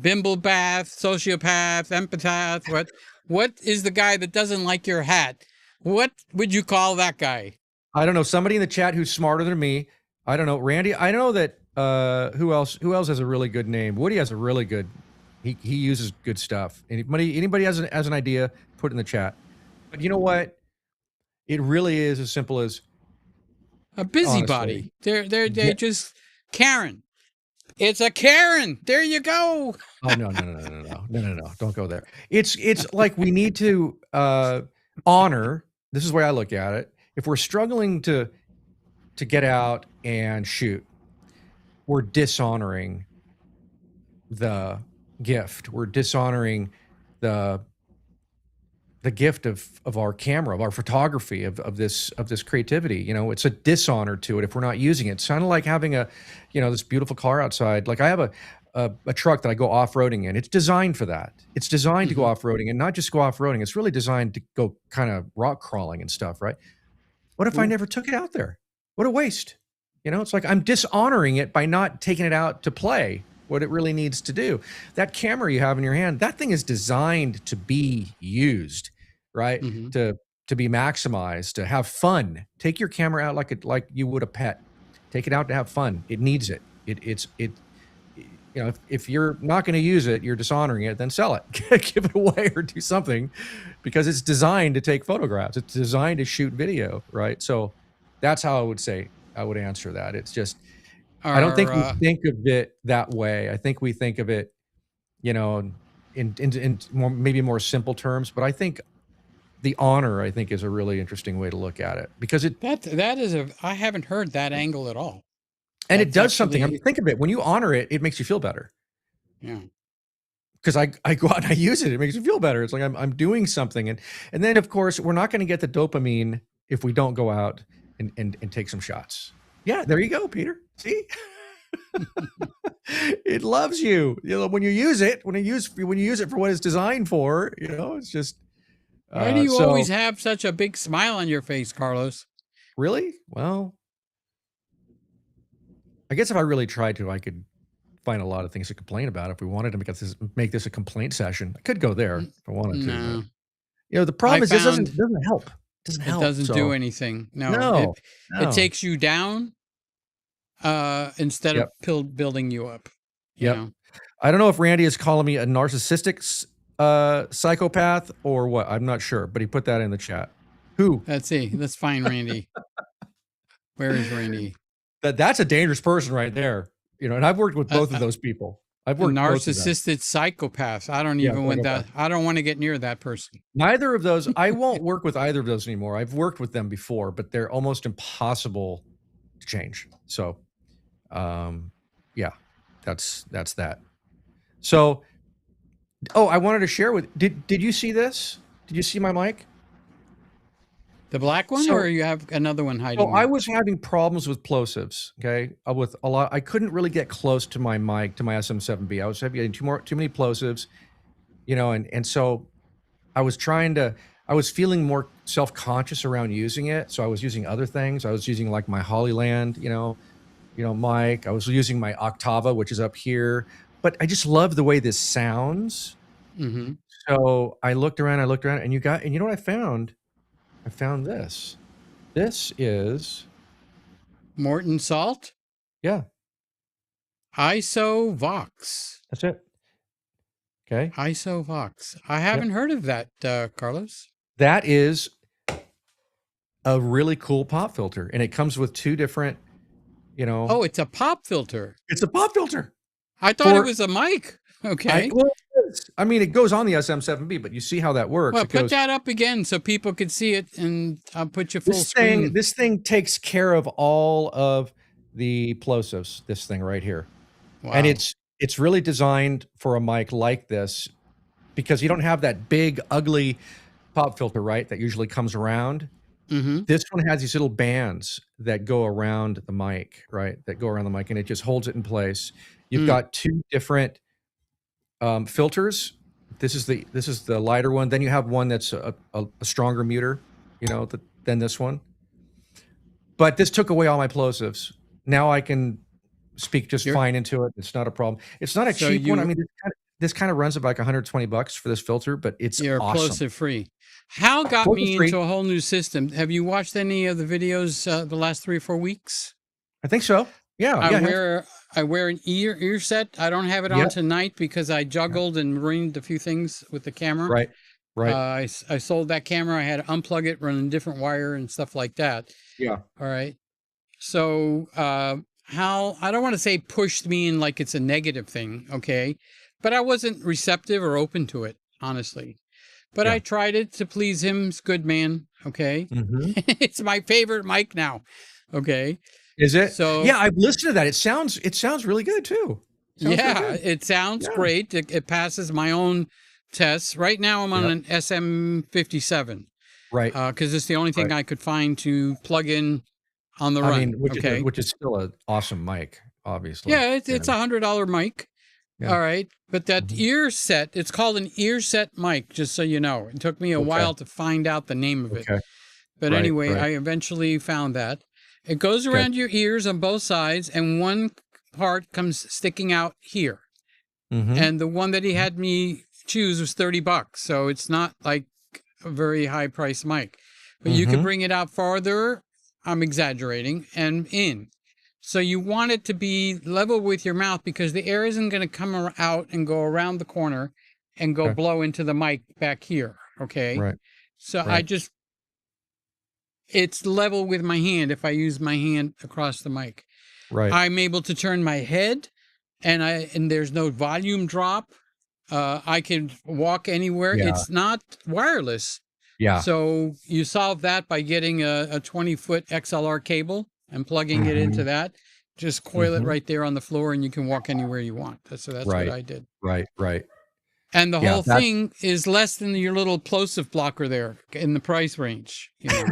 bimble bath, sociopath, empath. What is the guy that doesn't like your hat? What would you call that guy? I don't know. Somebody in the chat who's smarter than me. I don't know. Randy, I know that who else has a really good name? Woody has a really good, he uses good stuff. Anybody has an idea, put it in the chat. But you know what? It really is as simple as a busybody. They're just Karen. It's a Karen. There you go. Oh, no. Don't go there. It's like, we need to honor. This is the way I look at it. If we're struggling to get out and shoot, we're dishonoring the gift. We're dishonoring the gift of our camera, of our photography, of this creativity. It's a dishonor to it if we're not using it. It's kind of like having this beautiful car outside. Like, I have a truck that I go off-roading in. It's designed for that. It's designed to go off-roading, and not just go off-roading. It's really designed to go kind of rock crawling and stuff, right? What if I never took it out there? What a waste. It's like I'm dishonoring it by not taking it out to play what it really needs to do. That camera you have in your hand, that thing is designed to be used, right? To be maximized, to have fun. Take your camera out like you would a pet. Take it out to have fun. It needs it. If you're not going to use it, you're dishonoring it, then sell it. Give it away or do something, because it's designed to take photographs. It's designed to shoot video, right? So that's how I would answer that. It's just, I don't think we think of it that way. I think we think of it, in maybe more simple terms, but I think the honor, is a really interesting way to look at it, because I haven't heard that angle at all. And it That's does something. I actually, mean, think of it. When you honor it, it makes you feel better. yeah. Because I go out and I use it. It makes me feel better. It's like I'm doing something. And then of course we're not going to get the dopamine if we don't go out and take some shots. Yeah, there you go, Peter. See? It loves you. You know, when you use it, when you use it for what it's designed for, you know, it's just Why do you always so have such a big smile on your face, Carlos? really? Well, I guess if I really tried to, I could find a lot of things to complain about. If we wanted to make this a complaint session, I could go there if I wanted to. But No, you know, the I problem is this found doesn't help. It doesn't it help. doesn't do So anything. No, no, it no. takes you down instead of Yep, building you up. You yep. know, I don't know if Randy is calling me a narcissistic psychopath or what. I'm not sure, but he put that in the chat. Who? let's see. Let's find Randy. Where is Randy? That's a dangerous person right there. You know, and I've worked with A, both of those people. I've a worked with both of them. narcissistic psychopath. I don't Yeah, even want that. psychopath. I don't want to get near that person. Neither of those. I won't work with either of those anymore. I've worked with them before, but they're almost impossible to change. So, yeah, that's that. So, oh, I wanted to share with. Did you see this? Did you see my mic? The black one, So, or you have another one hiding so I there? was having problems with plosives. Okay, with a lot. I couldn't really get close to my mic, to my SM7B. I was getting too many plosives. You know, and so I was feeling more self-conscious around using it. So I was using other things. I was using like my Hollyland, mic. I was using my Octava, which is up here. But I just love the way this sounds. Mm-hmm. So I looked around, and you know what I found? I found this. This is, Morton Salt, yeah, ISO Vox. that's it. Okay. ISO Vox. I Yep. haven't heard of that, Carlos. That is a really cool pop filter. And it comes with two different, Oh, it's a pop filter. it's a pop filter. I thought it was a mic. Okay. Well, it is. I mean, it goes on the SM7B, but you see how that works. Well, It put goes, that up again so people can see it, and I'll put you full screen. this thing takes care of all of the plosives, this thing right here. Wow. And it's really designed for a mic like this because you don't have that big, ugly pop filter, right? That usually comes around. Mm-hmm. This one has these little bands that go around the mic, right? That go around the mic, and it just holds it in place. You've got two different filters. This is the lighter one. Then you have one that's a stronger muter, than this one. But this took away all my plosives. Now I can speak just fine into it. It's not a problem. It's not a cheap one. I mean, this kind of runs about like $120 for this filter, but it's You're awesome. plosive free. How got me into a whole new system? Have you watched any of the videos the last 3 or 4 weeks? I think so. Yeah. I wear an ear set. I don't have it on tonight because I juggled and ruined a few things with the camera. Right. I sold that camera. I had to unplug it, run a different wire and stuff like that. Yeah. All right. So Hal, I don't want to say pushed me in like it's a negative thing, okay? But I wasn't receptive or open to it, honestly. But I tried it to please him. He's a good man, okay? Mm-hmm. It's my favorite mic now, okay? Is it? So yeah, I've listened to that. It sounds really good too. It sounds great. It passes my own tests. Right now I'm on an SM57. Right. Because it's the only thing I could find to plug in on the run. I mean, which is still an awesome mic, obviously. Yeah, it's a $100 mic. Yeah. All right. But that ear set, it's called an ear set mic, just so you know. It took me a while to find out the name of it. But anyway, I eventually found that. It goes around your ears on both sides, and one part comes sticking out here. And the one that he had me choose was $30. So it's not like a very high price mic. But you can bring it out farther, I'm exaggerating, and in. So you want it to be level with your mouth because the air isn't going to come out and go around the corner and go blow into the mic back here, okay? Right. So it's level with my hand if I use my hand across the mic. Right. I'm able to turn my head and there's no volume drop. I can walk anywhere. Yeah. It's not wireless. Yeah. So you solve that by getting a 20-foot XLR cable and plugging it into that. Just coil it Mm-hmm. right there on the floor, and you can walk anywhere you want. That's what Right. I did. Right. And the Yeah, whole that's thing is less than your little plosive blocker there in the price range, you know.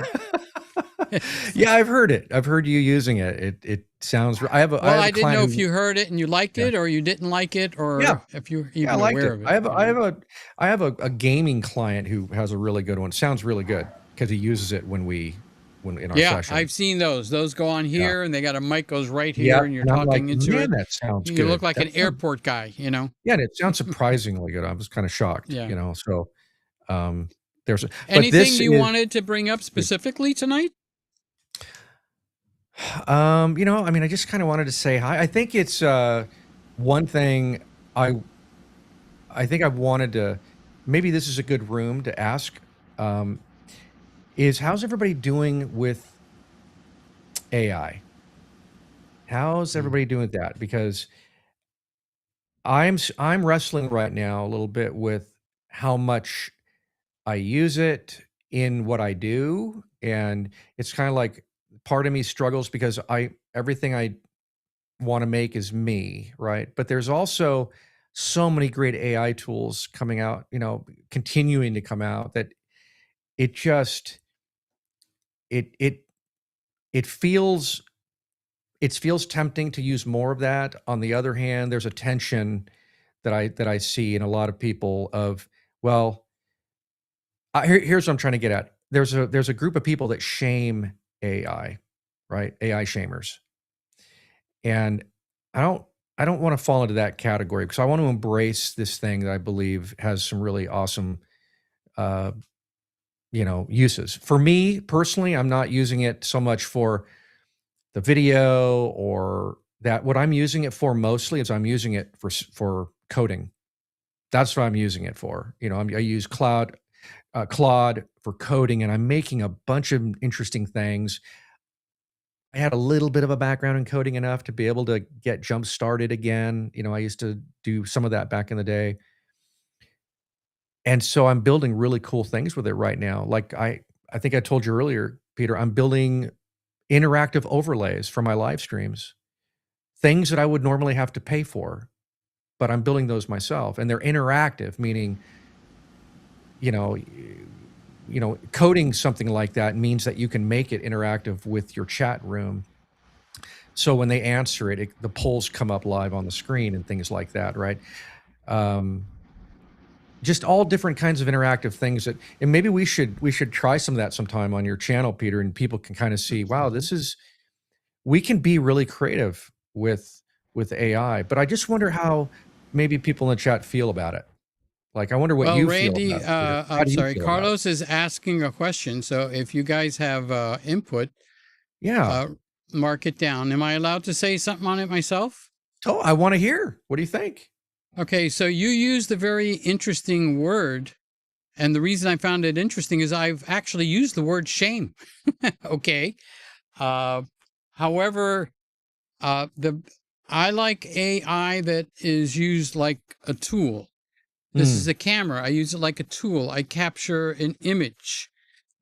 yeah, I've heard it. I've heard you using it. It sounds. I Well, have a I didn't client know if who. you heard it and you liked Yeah. it, or you didn't like it, Yeah. or if you're Yeah, I even liked aware it. of I it, have a, you I have know. a I have a gaming client who has a really good one. Sounds really good because he uses it when in our Yeah, I've sessions. seen those. Those go on Yeah. here, and they got a mic goes right here, Yep. and you're And I'm like, talking into man, it. that sounds You look good. like That an sounds airport guy, you know. yeah, and it sounds surprisingly good. I was kind of shocked, Yeah. So um but Anything this you is wanted to bring up specifically tonight? I mean, I just kind of wanted to say hi. I think it's one thing I I think I wanted to maybe this is a good room to ask um, is how's everybody doing with AI? How's Mm. everybody doing with that? Because I'm wrestling right now a little bit with how much I use it in what I do, and it's kind of like part of me struggles because I everything I want to make is me, right? But there's also so many great AI tools coming out, continuing to come out that it just it it it feels it feels tempting to use more of that. On the other hand, there's a tension that I see in a lot of people of, well, here's what I'm trying to get at. There's a group of people that shame AI, right? AI shamers. And I don't I don't want to fall into that category because I want to embrace this thing that I believe has some really awesome uh, uses. For me personally, I'm not using it so much for the video or that. What I'm using it for mostly is I'm using it for coding. That's what I'm using it for. I use Claude for coding, and I'm making a bunch of interesting things. I had a little bit of a background in coding enough to be able to get jump started again. I used to do some of that back in the day. And so I'm building really cool things with it right now. Like I think I told you earlier, Peter, I'm building interactive overlays for my live streams. Things that I would normally have to pay for, but I'm building those myself. And they're interactive, meaning, you know, coding something like that means that you can make it interactive with your chat room. So when they answer it, the polls come up live on the screen and things like that, right? Um, just all different kinds of interactive things and maybe we should try some of that sometime on your channel, Peter, and people can kind of see, wow, Mhm. we can be really creative with AI. But I just wonder how maybe people in the chat feel about it. Like, I wonder what Well, you feel Randy, about it, Peter. How I'm do you sorry, feel about it? Carlos is asking a question. So if you guys have input, Yeah. uh, mark it down. Am I allowed to say something on it myself? Oh, I want to hear. What do you think? Okay, so you used a very interesting word. And the reason I found it interesting is I've actually used the word shame. Okay. Uh, however, the I like AI that is used like a tool. This is Mm, a camera. I use it like a tool. I capture an image.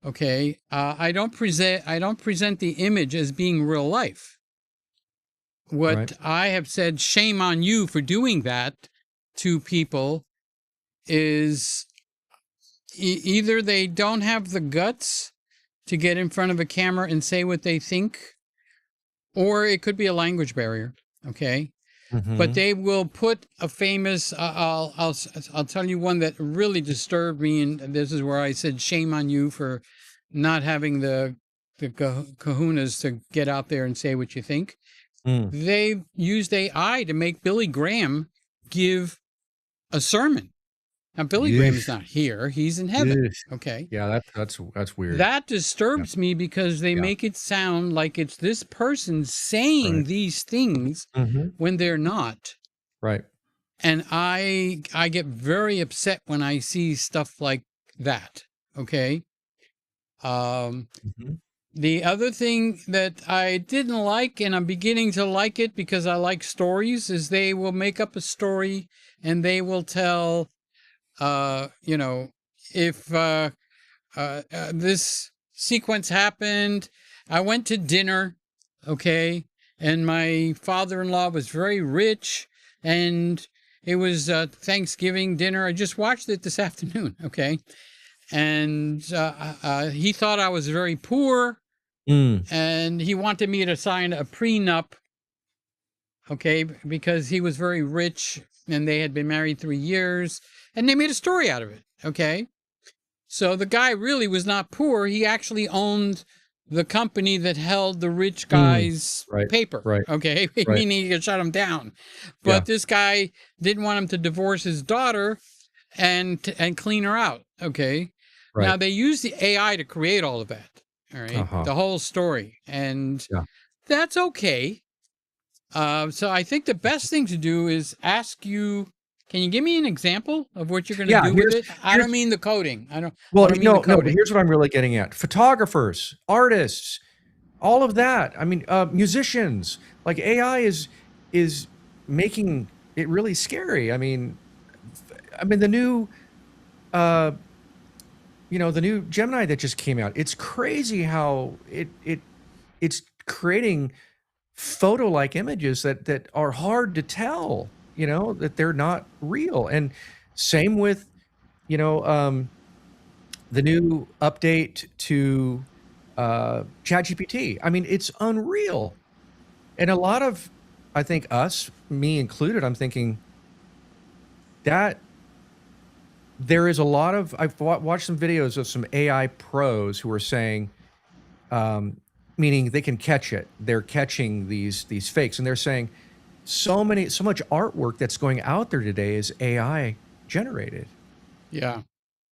Okay. I don't present the image as being real life. right. What I have said, shame on you for doing that to people, is either they don't have the guts to get in front of a camera and say what they think, or it could be a language barrier. Okay. But Mm-hmm. they will put a famous. I'll tell you one that really disturbed me, and this is where I said shame on you for not having the kahunas to get out there and say what you think. Mm. They used AI to make Billy Graham give a sermon. Now Billy Graham's Yeesh. not here; he's in heaven. Yeesh. Okay, Yeah, that's weird. that Yeah. disturbs me because they Yeah. make it sound like it's this person saying Right. these things Mm-hmm. when they're not. Right. And I get very upset when I see stuff like that. Okay. Um, Mm-hmm. the other thing that I didn't like, and I'm beginning to like it because I like stories, is they will make up a story and they will tell, you know, if this sequence happened, I went to dinner, okay, and my father-in-law was very rich, and it was Thanksgiving dinner. I just watched it this afternoon, okay? And he thought I was very poor, Mm, and he wanted me to sign a prenup, okay, because he was very rich, and they had been married 3 years, and they made a story out of it, okay? So the guy really was not poor. He actually owned the company that held the rich mm, guy's right, paper. right, Okay. right. Meaning he could shut him down. Yeah, But this guy didn't want him to divorce his daughter and clean her out. Okay. Now right. they used the AI to create all of that. All right. Uh-huh. The whole story. And Yeah. that's okay. So I think the best thing to do is ask you, can you give me an example of what you're going to Yeah, do with it? I here's don't mean the coding. I well, don't mean the no, but coding. here's what I'm really getting at. Photographers, artists, all of that. I mean, musicians. Like AI is making it really scary. I mean the new uh the new Gemini that just came out. It's crazy how it's creating photo-like images that are hard to tell, that they're not real. And same with, you know, the new update to ChatGPT. I mean, it's unreal. And a lot of, I think us, me included, I'm thinking that there is a lot of, I've watched some videos of some AI pros who are saying, um, meaning they can catch it. They're catching these fakes, and they're saying so much artwork that's going out there today is AI generated. Yeah.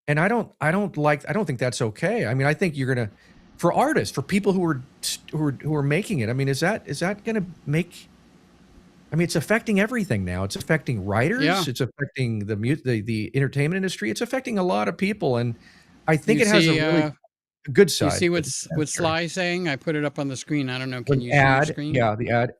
And I don't think that's okay. I mean, I think you're gonna, for artists, for people who are making it. I mean, is that gonna make? I mean, it's affecting everything now. It's affecting Yeah. writers. It's affecting the entertainment industry. It's affecting a lot of people, and I think You it has a see, really good you side. see But it's kind of what's scary. Sly saying? I put it up on the screen. I don't know. Well, Can the you see your ad, screen? yeah, the ad.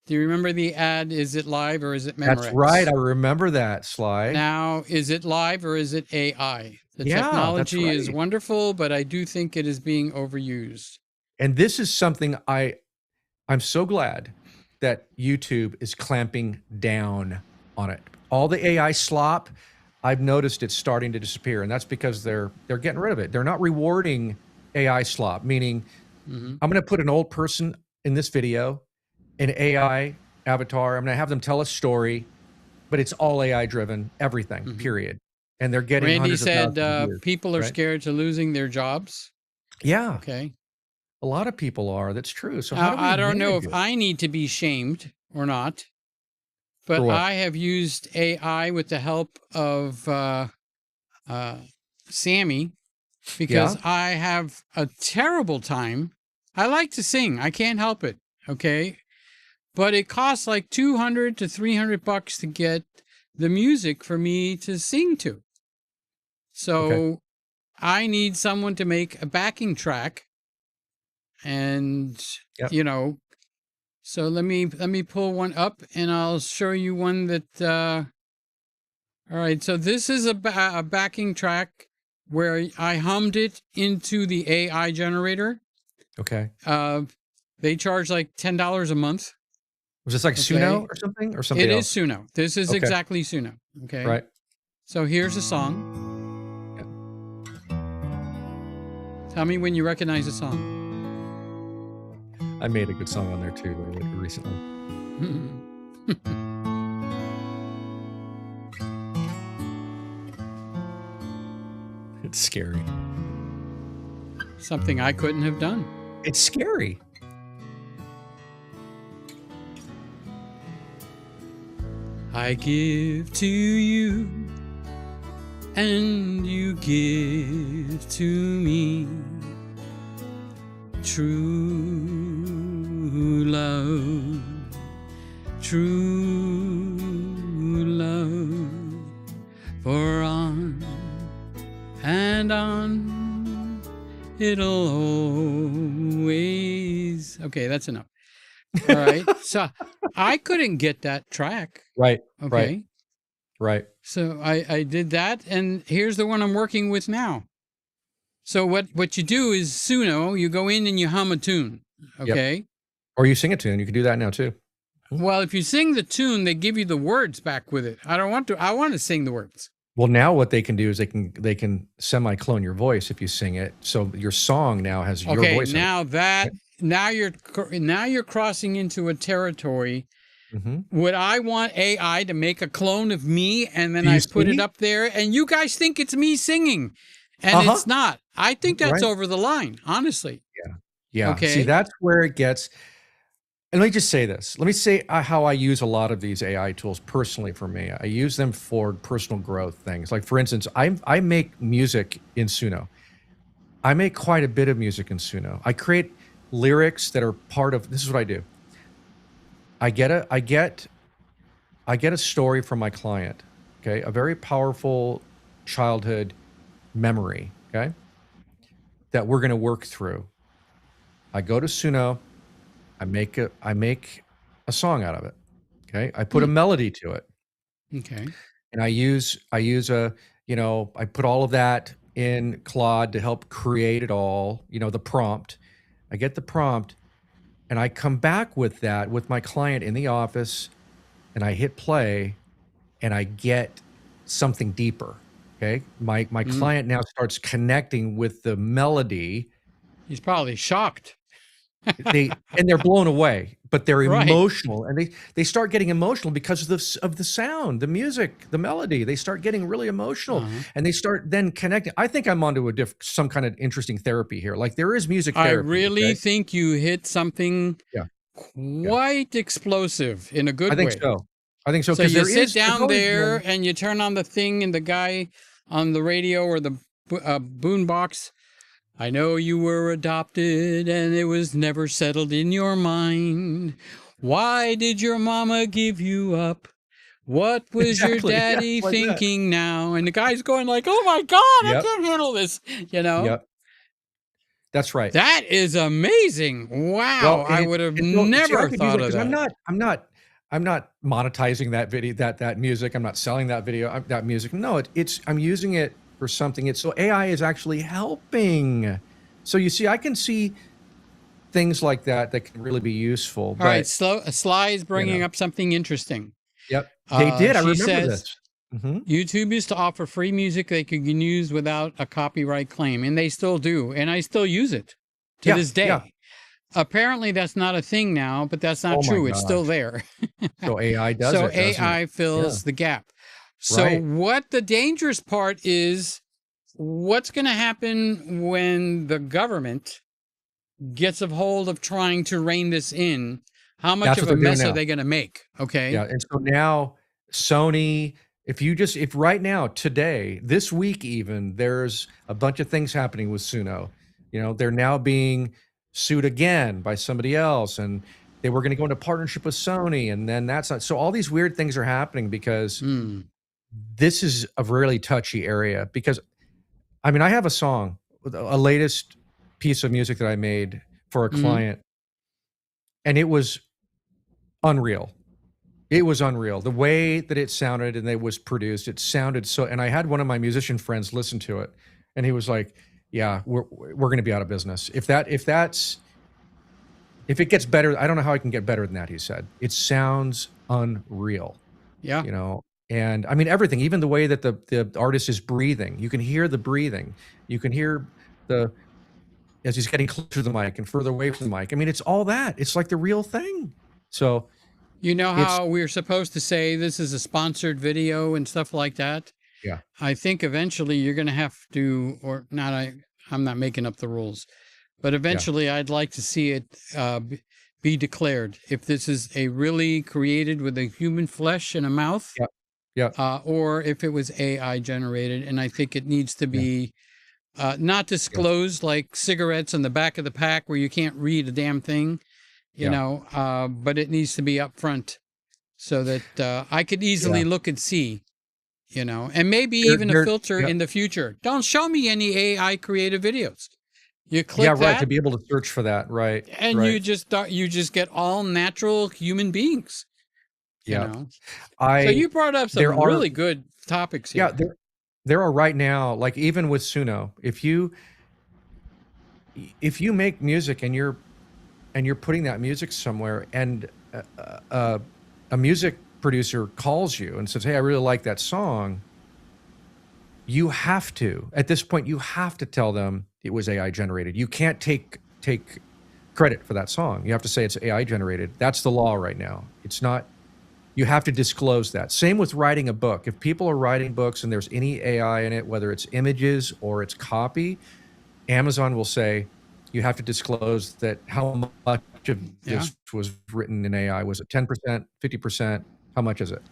Do you remember the ad? Is it live or is it That's right. Memorex? I remember that, Sly. Now, is it live or is it AI? The Yeah, that's technology is right. wonderful, but I do think it is being overused. And this is something I'm so glad that YouTube is clamping down on it. All the AI slop, I've noticed it's starting to disappear, and that's because they're getting rid of it. They're not rewarding AI slop, meaning Hmm. I'm going to put an old person in this video, an AI avatar. I'm going to have them tell a story, but it's all AI driven, everything, Hmm. period. And they're getting Randy hundreds of thousands said of views, people are right? scared to losing their jobs. Yeah, Okay. a lot of people are. That's true. So how Now, do we I don't know manage if it? I need to be shamed or not, For but what? I have used AI with the help of uh, Sammy because Yeah. I have a terrible time. I like to sing. I can't help it. Okay. But it costs like 200 to 300 bucks to get the music for me to sing to. Okay. So I need someone to make a backing track and Yep. you know, so let me pull one up and I'll show you one that all right, so this is a backing track where I hummed it into the AI generator. Okay. Uh, they charge like $10 a month. Was this like Suno Okay. or something or It somebody is else? Suno. This is Okay. exactly Suno. Okay. Right. So here's a song. Yeah. Tell me when you recognize the song. I made a good song on there too recently. It's scary. Something I couldn't have done. It's scary. I give to you, and you give to me true love, true love, for on and on it'll always. Okay, that's enough. All right. So I couldn't get that track. Right. Right. Okay. Right. So I did that, and here's the one I'm working with now. So what you do is Suno, you go in and you hum a tune. Yep. Okay. Or you sing a tune. You can do that now too. Well, if you sing the tune, they give you the words back with it. I don't want to. I want to sing the words. Well, now what they can do is they can semi-clone your voice if you sing it. So your song now has your Okay, voice in it. now you're crossing into a territory. Mm-hmm. Would I want AI to make a clone of me and then Do I you put it see? up there and you guys think it's me singing and Uh-huh. it's not? I think that's Right. over the line, honestly. Yeah. See, Okay. that's where it gets. And let me just say this. Let me say how I use a lot of these AI tools personally for me. I use them for personal growth things. Like, for instance, I make music in Suno. I make quite a bit of music in Suno. I create lyrics that are part of, this is what I do. I get a story from my client, okay? A very powerful childhood memory, okay? That we're going to work through. I go to Suno, I make a song out of it, okay? I put a melody to it. Okay. And I use a, I put all of that in Claude to help create it all, the prompt. I get the prompt and I come back with that with my client in the office and I hit play and I get something deeper. Okay. My client now starts connecting with the melody. He's probably shocked. They're blown away, but they're Right. emotional, and they start getting emotional because of the sound, the music, the melody. They start getting really emotional, and they start then connecting. I think I'm onto some kind of interesting therapy here. Like, there is music therapy. I really okay? think you hit something Yeah. quite explosive in a good way. I think so. So Because you there sit is down there and you turn on the thing, and the guy on the radio or the boombox. I know you were adopted and it was never settled in your mind. Why did your mama give you up? What was your exactly, yeah, daddy like that. thinking now? And the guy's going like, oh my God, I Yep. can't handle this. You know? Yep. That's right. That is amazing. Wow. Well, I would have never thought of that. I'm not monetizing that video, that music. I'm not selling that video, that music. No, I'm using it for something. So AI is actually helping. So you see, I can see things like that can really be useful. All right, Sly is bringing know. up something interesting. Yep, they did. I She remember says, this. Mhm. YouTube used to offer free music they could use without a copyright claim, and they still do, and I still use it to this day. Yeah. Apparently, that's not a thing now, but that's not true. It's still there. So AI does So it. doesn't AI it? fills the gap. So Right. what the dangerous part is, what's going to happen when the government gets a hold of trying to rein this in? How much That's of what a they're doing mess are now. they going to make? Okay. Yeah, and so now Sony, if right now, today, this week even, there's a bunch of things happening with Suno. They're now being sued again by somebody else, and they were going to go into partnership with Sony, and then that's not. So all these weird things are happening because this is a really touchy area. Because, I mean, I have a song, a latest piece of music that I made for a client, and it was unreal. It was unreal. The way that it sounded and it was produced, it sounded so. And I had one of my musician friends listen to it, and he was like, "Yeah, we're going to be out of business if it gets better. I don't know how I can get better than that." He said, "It sounds unreal." Yeah. And I mean everything, even the way that the artist is breathing. You can hear the breathing. You can hear as he's getting closer to the mic and further away from the mic. I mean, it's all that. It's like the real thing. So. You know how we're supposed to say this is a sponsored video and stuff like that? Yeah. I think eventually you're going to have to, or not, I'm not making up the rules, but eventually I'd like to see it be declared if this is a really created with a human flesh and a mouth, or if it was AI generated. And I think it needs to be not disclosed like cigarettes in the back of the pack where you can't read a damn thing. But it needs to be up front so that I could easily look and see, and maybe even a filter in the future. Don't show me any AI creative videos. You click that, to be able to search for that, right? And you just get all natural human beings. So you brought up some really good topics here. Yeah, there are right now, like even with Suno, if you make music and and you're putting that music somewhere, and a music producer calls you and says, "Hey, I really like that song," you have to, at this point, you have to tell them it was AI generated. You can't take credit for that song. You have to say it's AI generated. That's the law right now. It's not, you have to disclose that. Same with writing a book. If people are writing books and there's any AI in it, whether it's images or it's copy, Amazon will say, you have to disclose that how much of this was written in AI. Was it 10%, 50%? How much is it?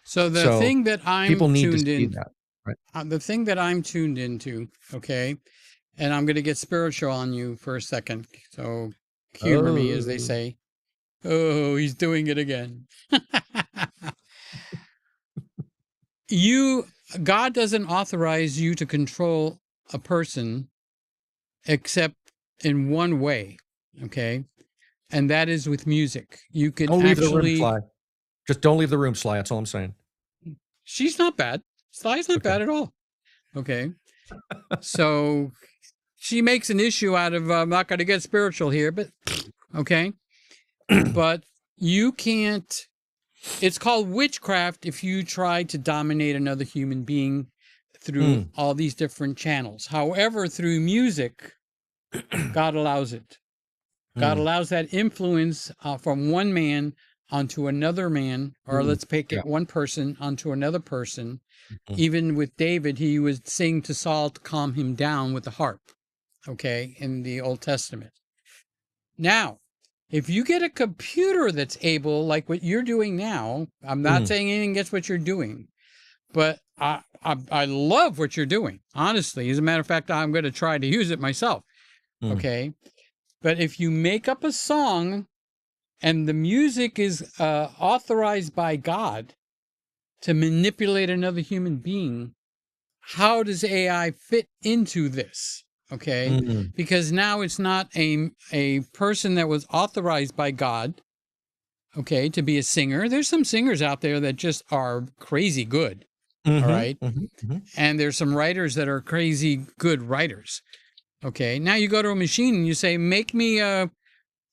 So the thing that I'm people need to tuned see in, that, right? the thing that I'm tuned into, okay, and I'm going to get spiritual on you for a second. So humor me, as they say. Oh, he's doing it again. God doesn't authorize you to control a person except in one way, okay? And that is with music. You can Don't leave the room, actually... Sly. Just don't leave the room, Sly. That's all I'm saying. She's not bad. Sly's not bad at all. Okay. So she makes an issue out of, I'm not going to get spiritual here, but okay. But you can't, it's called witchcraft if you try to dominate another human being through all these different channels. However, through music, God allows it. God allows that influence from one man onto another man, or let's pick it one person onto another person. Even with David, he would sing to Saul to calm him down with the harp, okay, in the Old Testament. Now, if you get a computer that's able, like what you're doing now, I'm not saying anything against what you're doing, but I love what you're doing, honestly. As a matter of fact, I'm going to try to use it myself, okay? But if you make up a song and the music is authorized by God to manipulate another human being, how does AI fit into this? Okay, because now it's not a person that was authorized by God, okay, to be a singer. There's some singers out there that just are crazy good, all right? And there's some writers that are crazy good writers, okay? Now you go to a machine and you say, make me a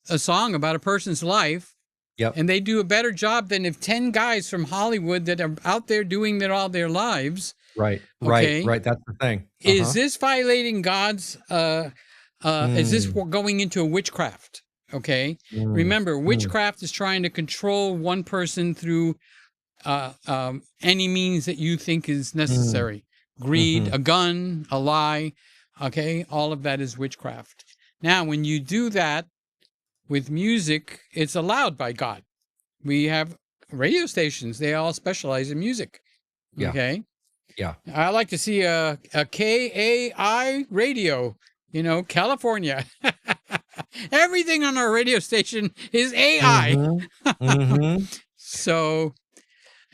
song about a person's life, and they do a better job than if 10 guys from Hollywood that are out there doing that all their lives. Right. That's the thing. Is this violating God's, is this going into a witchcraft? Okay. Remember, witchcraft is trying to control one person through any means that you think is necessary. Greed, a gun, a lie. Okay. All of that is witchcraft. Now, when you do that with music, it's allowed by God. We have radio stations. They all specialize in music. Okay. Yeah. I like to see a KAI radio, California. Everything on our radio station is AI. So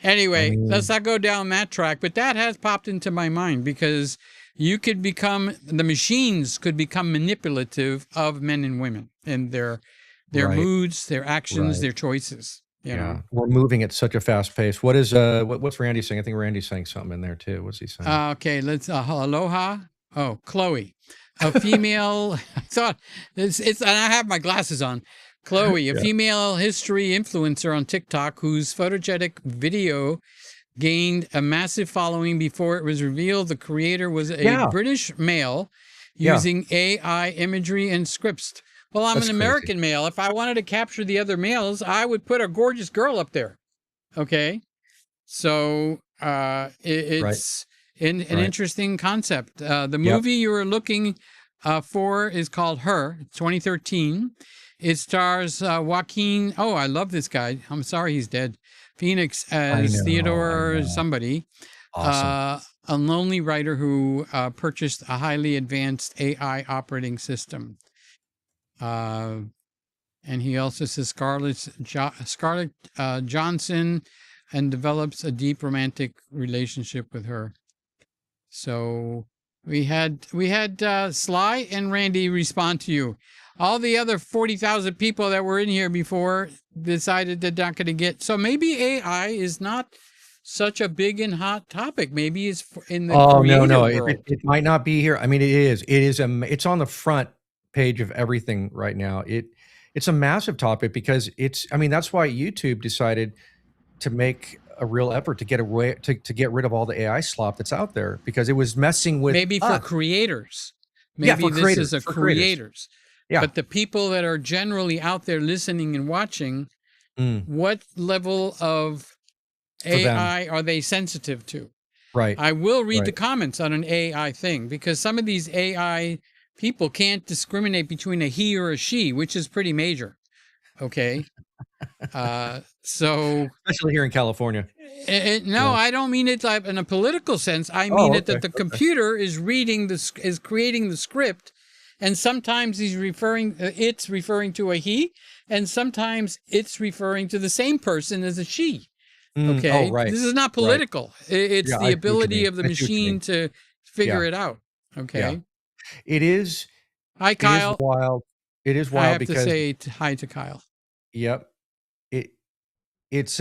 anyway, let's not go down that track, but that has popped into my mind because the machines could become manipulative of men and women and their moods, their actions, their choices. You know? We're moving at such a fast pace. What's Randy saying? I think Randy's saying something in there too. What's he saying? Okay, let's aloha. Oh, Chloe, a female. I thought it's and I have my glasses on. Chloe, a female history influencer on TikTok whose photogenic video gained a massive following before it was revealed the creator was a British male using AI imagery and scripts. Well, I'm an American male. If I wanted to capture the other males, I would put a gorgeous girl up there. Okay. So it's an interesting concept. The movie you were looking for is called Her, 2013. It stars Joaquin. Oh, I love this guy. I'm sorry he's dead. Phoenix as Theodore somebody. Awesome. A lonely writer who purchased a highly advanced AI operating system. And he also says Scarlett Johansson and develops a deep romantic relationship with her. So we had Sly and Randy respond to you. All the other 40,000 people that were in here before decided they're not going to get. So maybe AI is not such a big and hot topic. Maybe it's in the creative world. It might not be here. I mean, it is. It's on the front page of everything right now. it's a massive topic because it's, I mean, that's why YouTube decided to make a real effort to get away to get rid of all the AI slop that's out there because it was messing with Maybe for us. creators. Yeah, Maybe for this creators, is a for creators. creators. Yeah. But the people that are generally out there listening and watching, Mm, what level of for them. AI are they sensitive to? Right. I will read the Right. comments on an AI thing because some of these AI people can't discriminate between a he or a she, which is pretty major. Okay. So Especially here in California. no, Yeah. I don't mean it like in a political sense. I mean Oh, it that okay. the Okay. computer is is creating the script, and sometimes it's referring to a he, and sometimes it's referring to the same person as a she. Oh, Okay, right. this is not Right. political. It's Yeah, the I see what you ability mean. of the I see what you machine mean. to figure Yeah. it out. Yeah. Okay. It is Hi, it is Kyle. wild. It is I wild have to because say hi to Kyle. yep. It it's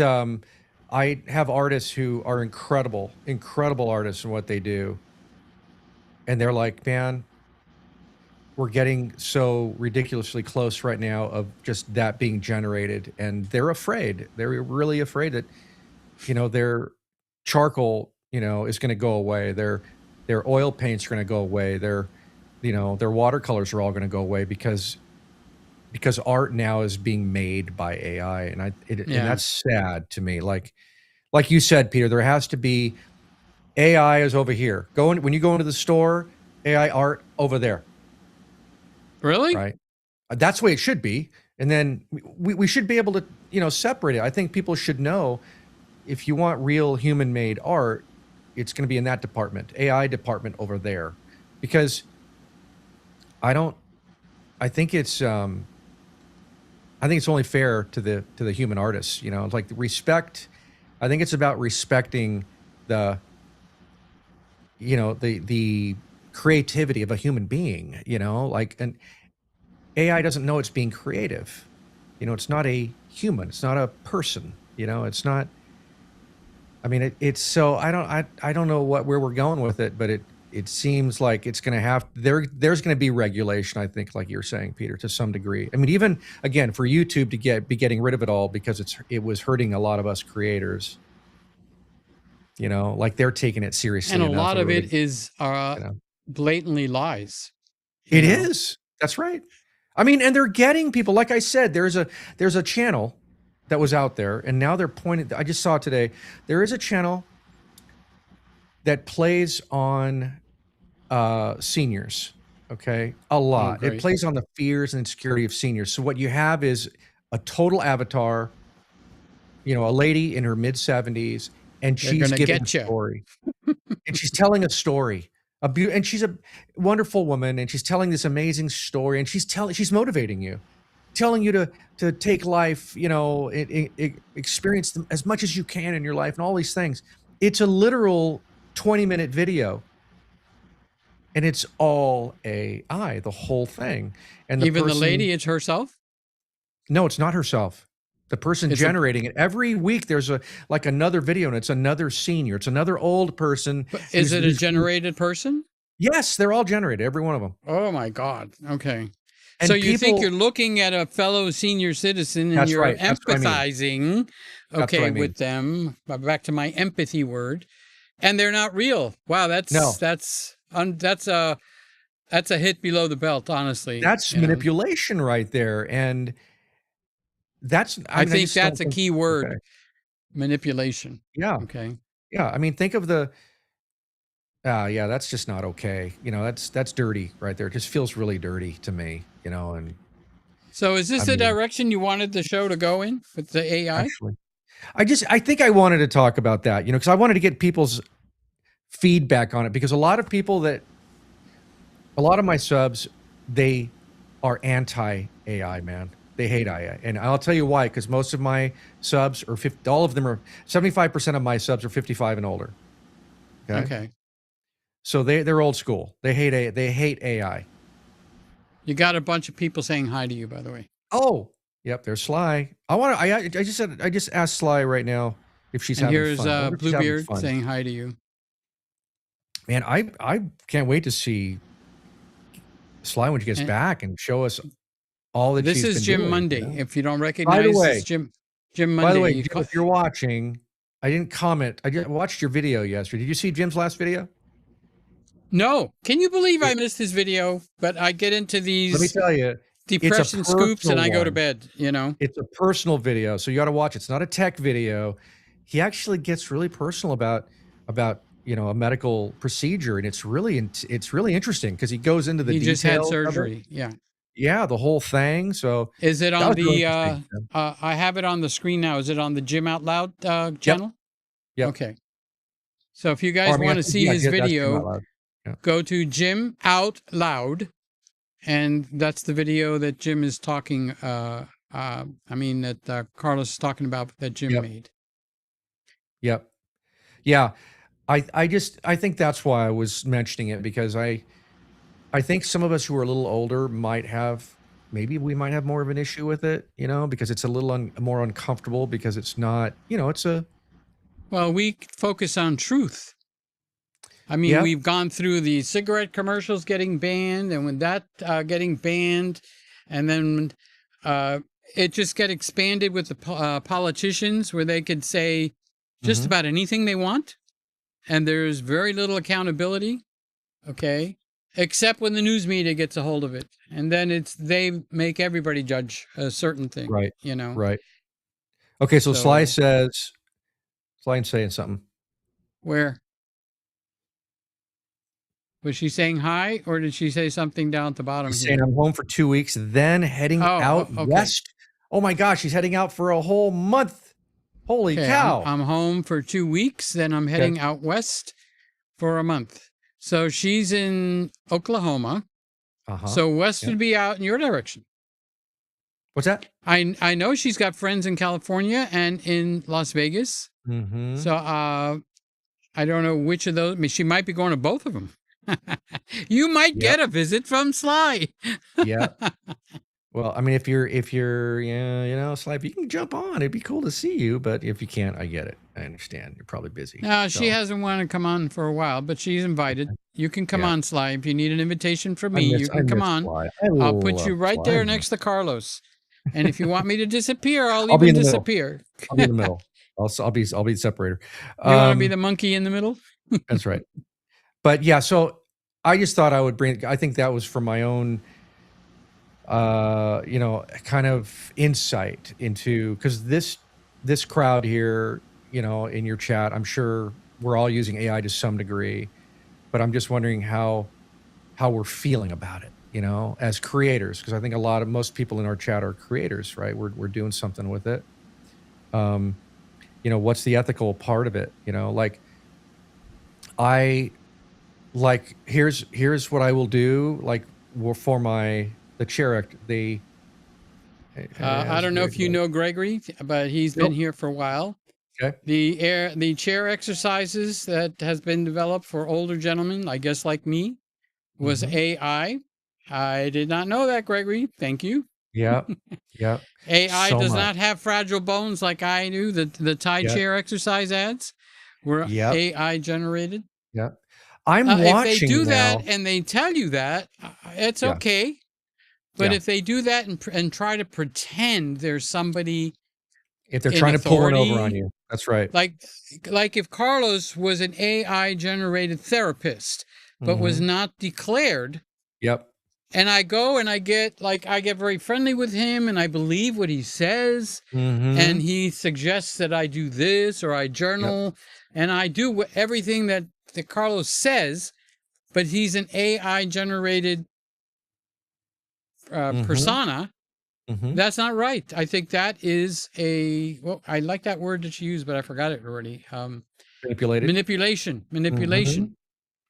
I have artists who are incredible, incredible artists in what they do. And they're like, man, we're getting so ridiculously close right now of just that being generated. And they're afraid. They're really afraid that, their charcoal, is going to go away. Their oil paints are going to go away. Their watercolors are all going to go away because art now is being made by AI. And Yeah. that's sad to me. Like you said, Peter, there has to be AI is over here. When you go into the store, AI art over there, Really? right? That's the way it should be. And then we should be able to, separate it. I think people should know if you want real human made art, it's going to be in that department, AI department over there. Because I don't, I think it's, I think it's only fair to the human artists, it's like respect. I think it's about respecting the, the creativity of a human being, like, and AI doesn't know it's being creative. It's not a human. It's not a person. It's not. I mean, it's so I don't know where we're going with it, but it seems like it's going to have there's going to be regulation. I think, like you're saying, Peter, to some degree. I mean, even again for YouTube to be getting rid of it all because it was hurting a lot of us creators. Like they're taking it And seriously a enough lot of already. it is You know, blatantly lies. You it know. is. That's right. I mean, and they're getting people. Like I said, there's a channel that was out there, and now they're pointing. I just saw it today. There is a channel that plays on seniors. Okay, a Oh, lot. It great. plays on the fears and insecurity of seniors. So what you have is a total avatar. A lady in her mid 70s, and They're she's gonna giving a get you. story, and she's telling a story. And she's a wonderful woman, and she's telling this amazing story, and she's motivating you, telling you to take life, experience them as much as you can in your life, and all these things. It's a literal 20-minute video, and it's all AI, the whole thing. And the Even the person, lady, it's herself. no, it's not herself. The person It's a. generating it. Every week there's another video, and it's another senior. It's another old person Is it a generated person? yes, they're all generated, every one of them. Oh my God. Okay. So And you think people, you're looking at a fellow senior citizen and that's you're right. That's what I mean. empathizing, That's what okay, I mean. with them. Back to my empathy word, and they're not real. Wow, No, that's a hit below the belt, honestly. that's manipulation right there. And I I mean, I think just don't that's a think key it's okay. word, manipulation. Yeah. Okay. Yeah. I mean, think of yeah, that's just not okay. That's dirty right there. It just feels really dirty to me, and So is I this the mean, direction you wanted the show to go in with the AI? actually, I think I wanted to talk about that, because I wanted to get people's feedback on it because a lot of my subs, they are anti AI, man. They hate AI. And I'll tell you why, because most of my subs are 50, all of them are 75% of my subs are 55 and older. Okay. Okay. So they're old school. They hate AI. You got a bunch of people saying hi to you, by the way. Oh, yep, there's Sly. I just asked Sly right now if she's And having here's fun. I wonder if she's having Bluebeard fun. saying hi to you. Man, I can't wait to see Sly when she gets And back and show us all that This she's is been Jim doing. Monday. If you don't By the recognize, it's way, Jim by the Monday. way, Jim, if you're watching, I didn't comment. I watched your video yesterday. Did you see Jim's last video? No. Can you believe I missed his video? But I get into Let me these tell you, it's a depression scoops and personal I go to one. bed, you know? It's a personal video, so you got to watch. It's not a tech video. He actually gets really personal about a medical procedure, and it's really interesting because he goes into the He just had details of it. surgery. Yeah. Yeah, the whole thing. So Is it that on was really the, interesting. I have it on the screen now. Is it on the Jim Out Loud Yep. channel? Yep. Okay. So if you Or, guys I mean, want to see his that's Jim Out video, Loud. Yeah. go to Jim Out Loud. And that's the video that Jim is talking, that Carlos is talking about that Jim Yep. made. Yep. Yeah. I think that's why I was mentioning it, because I think some of us who are a little older maybe we might have more of an issue with it, because it's a little more uncomfortable, because it's not, Well, we focus on truth. I mean, yeah. we've gone through the cigarette commercials getting banned, and when that getting banned, and then it just got expanded with the politicians, where they could say just about anything they want, and there's very little accountability. Okay, except when the news media gets a hold of it, and then they make everybody judge a certain thing. Right. You know. Right. Okay. So Sly's saying something. Where? Was she saying hi, or did she say something down at the bottom He's here? saying I'm home for 2 weeks, then heading out west. Oh my gosh, he's heading out for a whole month. Holy cow. I'm home for 2 weeks, then I'm heading out west for a month. So she's in Oklahoma. So west would be out in your direction. What's that? I know she's got friends in California and in Las Vegas. So I don't know which of those. I mean, she might be going to both of them. You might get a visit from Sly. Yeah. Well, I mean, if you're, Sly, if you can jump on, it'd be cool to see you. But if you can't, I get it. I understand. You're probably busy. No, she hasn't wanted to come on for a while, but she's invited. You can come on, Sly. If you need an invitation from me, you can come on. I'll put you right there next to Carlos. And if you want me to disappear, I'll even disappear. I'll be in the middle. I'll be the separator. You want to be the monkey in the middle? That's right. But yeah, so I just thought I would I think that was for my own, kind of insight into, because this crowd here, in your chat, I'm sure we're all using AI to some degree, but I'm just wondering how we're feeling about it, as creators, because I think most people in our chat are creators, right? We're doing something with it. What's the ethical part of it? Here's what I will do. For the chair, I don't know if you know Gregory, but he's been here for a while. Okay. The chair exercises that has been developed for older gentlemen, I guess like me, was AI. I did not know that, Gregory. Thank you. Yeah. Yeah. AI does not have fragile bones like I do. The Thai chair exercise ads were AI generated. Yeah. I'm watching if they do now, that and they tell you that, it's okay. But if they do that and try to pretend there's somebody, if they're trying to pull one over on you, that's right. Like if Carlos was an AI generated therapist, but was not declared. Yep. And I go and I get very friendly with him, and I believe what he says, and he suggests that I do this or I journal, and I do everything that Carlos says, but he's an AI generated persona. That's not right. I think that is I like that word that you used, but I forgot it already. Manipulation.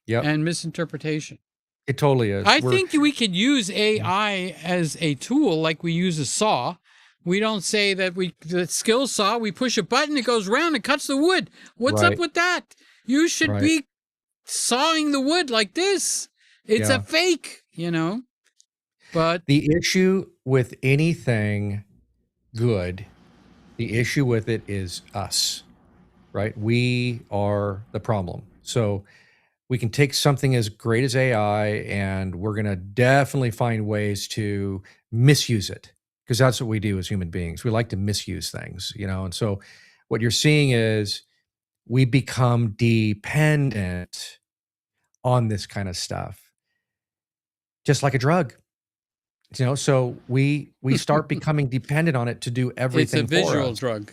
Yep. And misinterpretation. It totally is. I think we could use AI as a tool, like we use a saw. We don't say that the skill saw, we push a button, it goes around and cuts the wood. What's up with that? You should be sawing the wood like this. It's a fake, But the issue with anything good, the issue with it is us, right? We are the problem. So we can take something as great as AI, and we're going to definitely find ways to misuse it, because that's what we do as human beings. We like to misuse things, and so what you're seeing is we become dependent on this kind of stuff, just like a drug. So we start becoming dependent on it to do It's a everything for visual us. drug,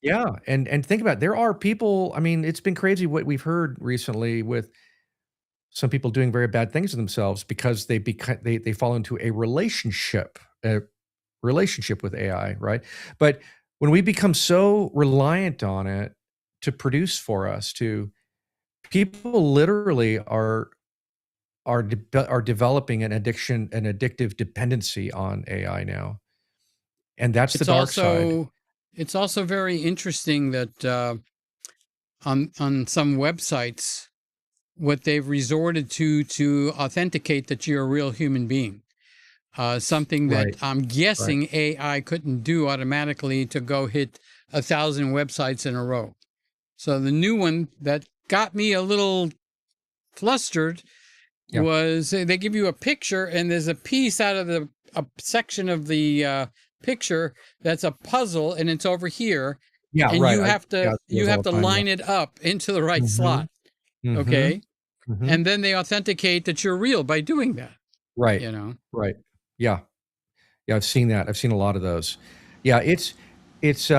Yeah, and think about it. There are people, I mean, it's been crazy what we've heard recently with some people doing very bad things to themselves because they fall into a relationship with AI, right? But when we become so reliant on it to produce for us, to people literally are developing an addictive dependency on AI now, and that's the It's dark side. also it's also very interesting that on some websites, what they've resorted to authenticate that you're a real human being. Something that Right, I'm right. guessing AI couldn't do automatically to go hit 1,000 websites in a row. So the new one that got me a little flustered Yeah. was they give you a picture and there's a piece out of a section of the picture that's a puzzle and it's over here, Yeah, and right. I see you those have all to the time, yeah. line it up into the right Mhm, slot. mhm, Okay, mhm. and then they authenticate that you're real by doing that. Right, You know, right. Yeah. Yeah, I've seen that. I've seen a lot of those. Yeah, it's there's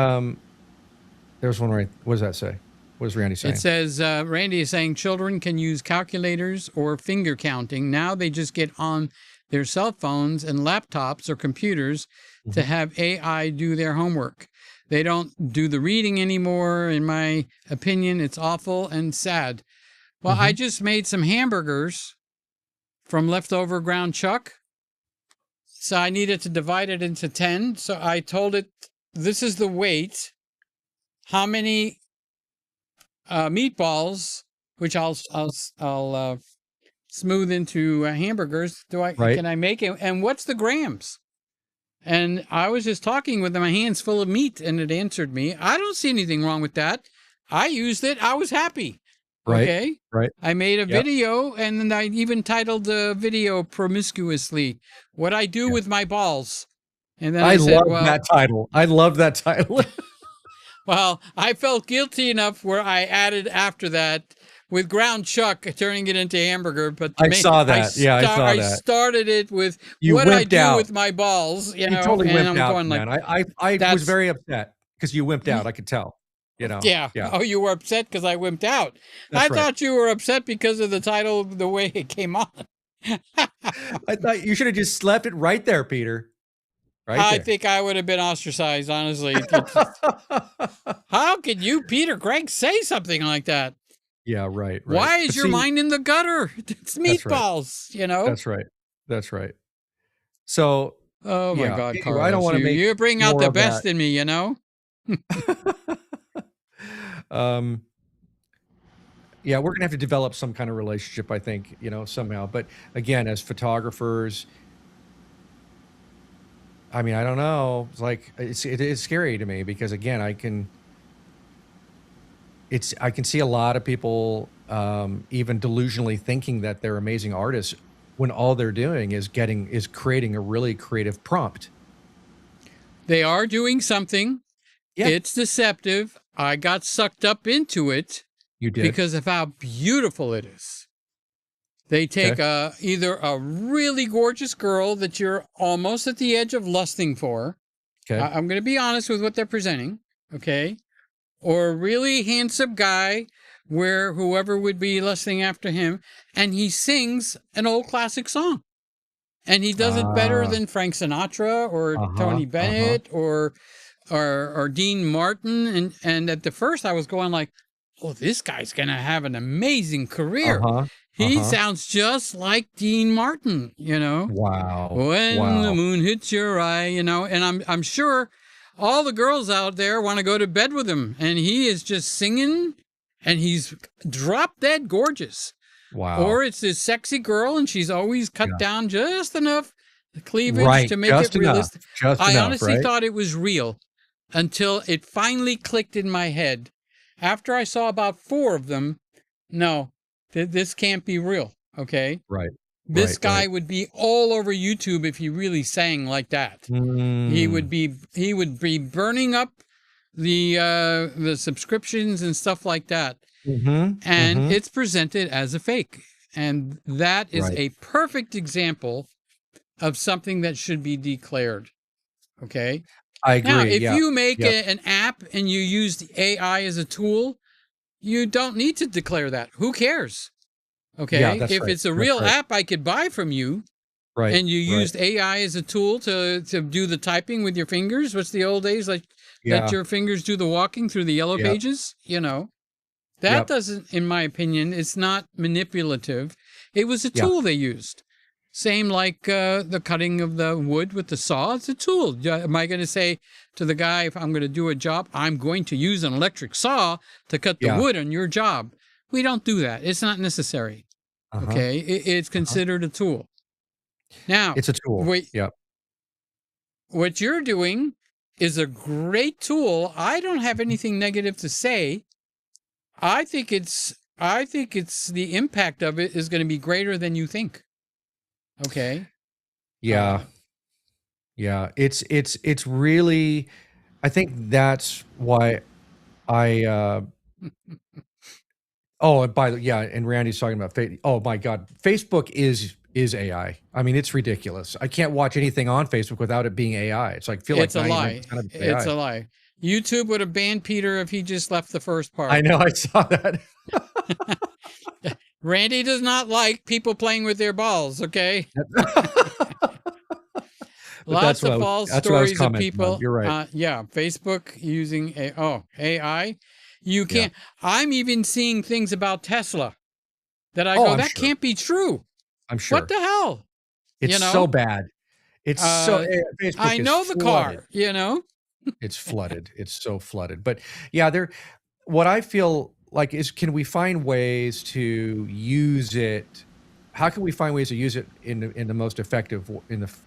one right, what does that say? What is Randy it saying? says Randy is saying children can use calculators or finger counting. Now they just get on their cell phones and laptops or computers to Mhm, have AI do their homework. They don't do the reading anymore. In my opinion, it's awful and sad. Well, I mhm. just made some hamburgers from leftover ground chuck. So I needed to divide it into 10. So I told it, this is the weight. How many meatballs, which I'll smooth into hamburgers, Right, can I make it? And what's the grams? And I was just talking with my hands full of meat, and it answered me. I don't see anything wrong with that. I used it. I was happy. right, Okay. right. I made a Yep, video, and then I even titled the video promiscuously, "What I Do yeah. with My Balls." And then I I said, love well, that title. I love that title. well, I felt guilty enough where I added after that with ground chuck, turning it into hamburger. But I saw that. Yeah, I saw I that. started it with You what I wimped do out. with my balls, You totally and wimped I'm out, going like, man. I was that's very upset because you wimped out, I could tell, yeah. Yeah, Oh, you were upset because I wimped out. I that's right. thought you were upset because of the title, the way it came on. I thought you should have just left it right there, Peter. Right I there. think I would have been ostracized, honestly. How could you, Peter Gregg, say something like that? Yeah, right, right. Why But is your see, mind in the gutter? It's that's right. meatballs. That's right. That's right. So, Oh my yeah, God, anyway, I don't Carlos, wanna make you bring out more the of that. best in me. Um, yeah, we're gonna have to develop some kind of relationship, I think, somehow. But again, as photographers, I mean, I don't know. It's like it is scary to me because again, I can see a lot of people even delusionally thinking that they're amazing artists when all they're doing is creating a really creative prompt. They are doing something. Yeah, It's deceptive. I got sucked up into it you did. because of how beautiful it is. They take Okay. either a really gorgeous girl that you're almost at the edge of lusting for. Okay. I'm going to be honest with what they're presenting, okay? Or a really handsome guy where whoever would be lusting after him, and he sings an old classic song. And he does it better Ah, than Frank Sinatra or uh-huh, Tony uh-huh. Bennett or Dean Martin. And at the first I was going like, oh, this guy's gonna have an amazing career. Uh-huh. He Uh-huh. sounds just like Dean Martin. Wow. When the Wow. moon hits your eye. And I'm sure all the girls out there want to go to bed with him. And he is just singing, and he's drop dead gorgeous. Wow. Or it's this sexy girl and she's always cut Yeah. down just enough cleavage Right. to make it Just enough. realistic. Just I enough, honestly right? thought it was real until it finally clicked in my head. After I saw about four of them, no, This can't be real. Okay. Right. This Right. guy Right. would be all over YouTube if he really sang like that. He would Mm. be burning up the subscriptions and stuff like that. Mm-hmm. And Mm-hmm. it's presented as a fake. And that is Right. a perfect example of something that should be declared. Okay. I Now, agree. if Yeah. you make Yep. an app and you use the AI as a tool, you don't need to declare that. Who cares? Yeah, Okay. that's If right. it's a That's real right. app I could buy from you Right. and you Right. used AI as a tool to do the typing with your fingers, what's the old days? Like let Yeah. your fingers do the walking through the yellow Yep. pages, that Yep. doesn't, in my opinion, it's not manipulative. It was a Yeah. tool they used. Same like the cutting of the wood with the saw. It's a tool. Am I going to say to the guy, if I'm going to do a job, I'm going to use an electric saw to cut the Yeah. wood on your job? We don't do that. It's not necessary. Uh-huh. Okay. It's Uh-huh. considered a tool. Now, It's a tool. wait, Yep. what you're doing is a great tool. I don't have anything negative to say. I think it's the impact of it is going to be greater than you think. Okay. Yeah. Yeah. It's really, I think that's why I oh, and by the yeah, and Randy's talking about oh my God, Facebook is AI. I mean, it's ridiculous. I can't watch anything on Facebook without it being AI. It's like feel like It's a lie. 99% of it's It's AI. a lie. YouTube would have banned Peter if he just left the first I part. know, I saw that. Randy does not like people playing with their balls, okay? But Lots of false stories of commenting on. people. You're right. Yeah, Facebook using AI. You Yeah. can't. I'm even seeing things about Tesla that I Oh, go, I'm that sure. can't be true. I'm sure. What the hell? It's so bad. It's so Facebook I know is the flooded. car, It's flooded. It's so flooded. But yeah, what I feel like is, can we find ways to use it? How can we find ways to use it in the most effective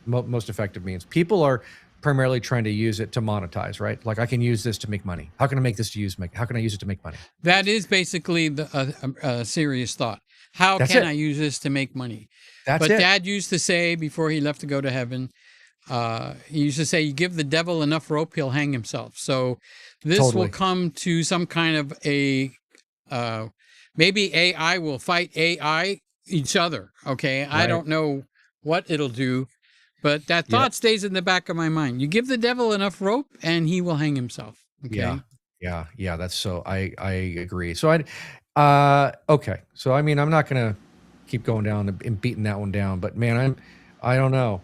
most effective means? People are primarily trying to use it to monetize, right? Like, I can use this to make money. How can I make this to how can I use it to make money? That is basically a serious thought. How That's can it. I use this to make money? That's But it. Dad used to say before he left to go to heaven, he used to say, you give the devil enough rope, he'll hang himself. So this Totally. will come to some kind of maybe AI will fight AI each other. Okay. I Right. don't know what it'll do, but that Yeah. thought stays in the back of my mind. You give the devil enough rope and he will hang himself. Okay. Yeah. That's so, I agree. So okay. So, I mean, I'm not going to keep going down and beating that one down, but man, I don't know.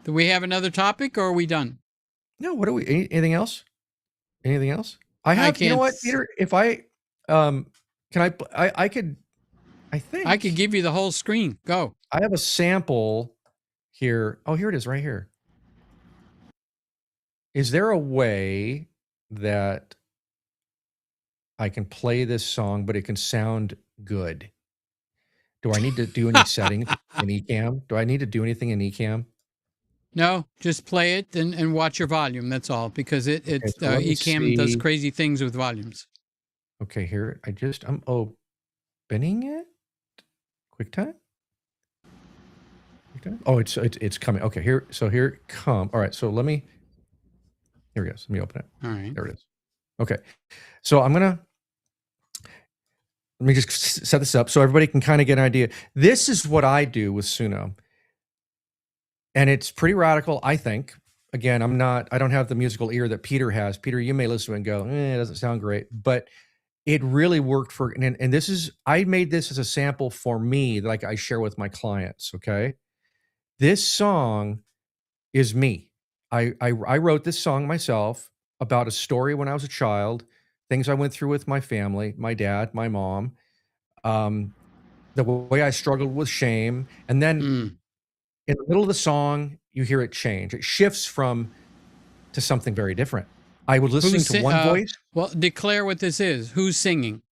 Do we have another topic or are we done? No, what do we, anything else? Anything else? I have, you know what, Peter, if I, can I could, I think I could give you the whole screen. Go. I have a sample here. Oh, here it is right here. Is there a way that I can play this song, but it can sound good? Do I need to do any settings in Ecamm? Do I need to do anything in Ecamm? No, just play it and watch your volume. That's all, because So let me Ecamm does see. crazy things with volumes. Okay, here I'm opening it. QuickTime. Oh, it's coming. Okay, here. So here it come. All right. So here it goes. Let me open it. All right. There it is. Okay. So let me just set this up so everybody can kind of get an idea. This is what I do with Suno. And it's pretty radical, I think. Again, I don't have the musical ear that Peter has. Peter, you may listen to it and go, it doesn't sound great, but it really worked and I made this as a sample for me, like I share with my clients. Okay. This song is me. I wrote this song myself about a story when I was a child, things I went through with my family, my dad, my mom, the way I struggled with shame. And then in the middle of the song, you hear it change. It shifts to something very different. I was listening to one voice. Well, declare what this is. Who's singing?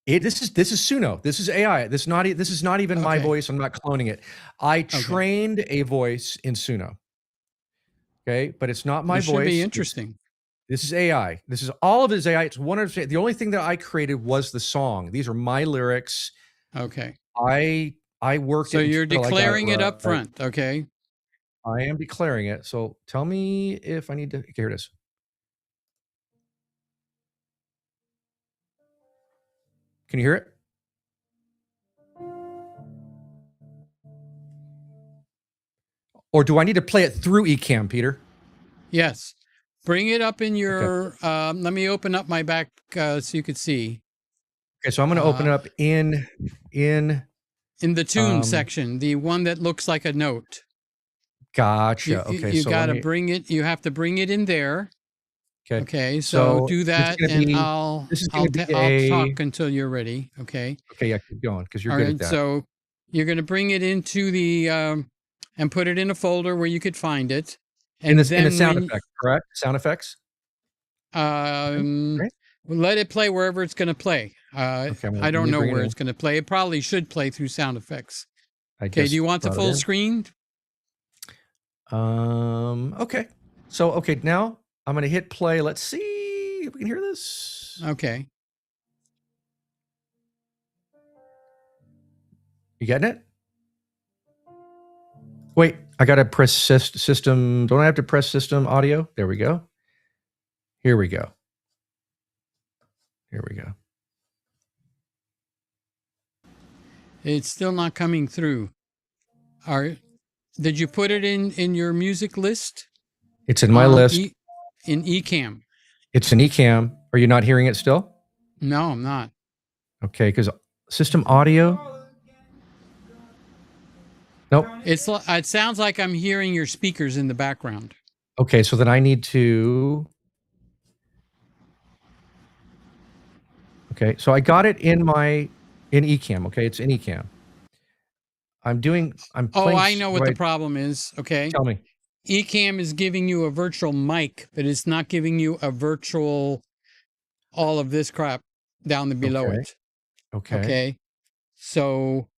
This is Suno. This is AI. This is not even my voice. I'm not cloning it. I trained a voice in Suno. Okay, but it's not my voice. Should be interesting. This is AI. This is all of it is AI. It's 100%. The only thing that I created was the song. These are my lyrics. Okay. I worked So it you're until I got it declaring it up right. front. Okay. I am declaring it. So tell me if I need to. Okay, here it is. Can you hear it? Or do I need to play it through Ecamm, Peter? Yes. Bring it up in Okay. your, let me open up my back so you could see. Okay, so I'm going to open it up in the tune section, the one that looks like a note. Gotcha. Okay, You so got to bring it. You have to bring it in there. Okay. Okay. So do this is that, gonna and be I'll talk until you're ready. Okay. Okay, yeah, keep going because you're All good right. at that. So you're going to bring it into the and put it in a folder where you could find it, and In the sound when effects, correct? Sound effects? um Right? let it play wherever it's going to play. Okay, I let don't me know bring it where in. it's going to play. It probably should play through sound effects. I Okay. Do just you want the brought it full in. screen? Okay. So, okay, now I'm gonna hit play. Let's see if we can hear this. Okay. You getting it? Wait, I gotta press system. Don't I have to press system audio? There we go. Here we go. Here we go. It's still not coming through. Did you put it in your music list? It's in my list. In Ecamm. It's an Ecamm. Are you not hearing it still? No, I'm not. Okay, because system audio. Nope. It sounds like I'm hearing your speakers in the background. Okay, so then I need to. Okay, so I got it in Ecamm. Okay, it's in Ecamm. I'm playing. I know what the problem is. Okay. Tell me. Ecamm is giving you a virtual mic, but it's not giving you a virtual all of this crap down below it. Okay. So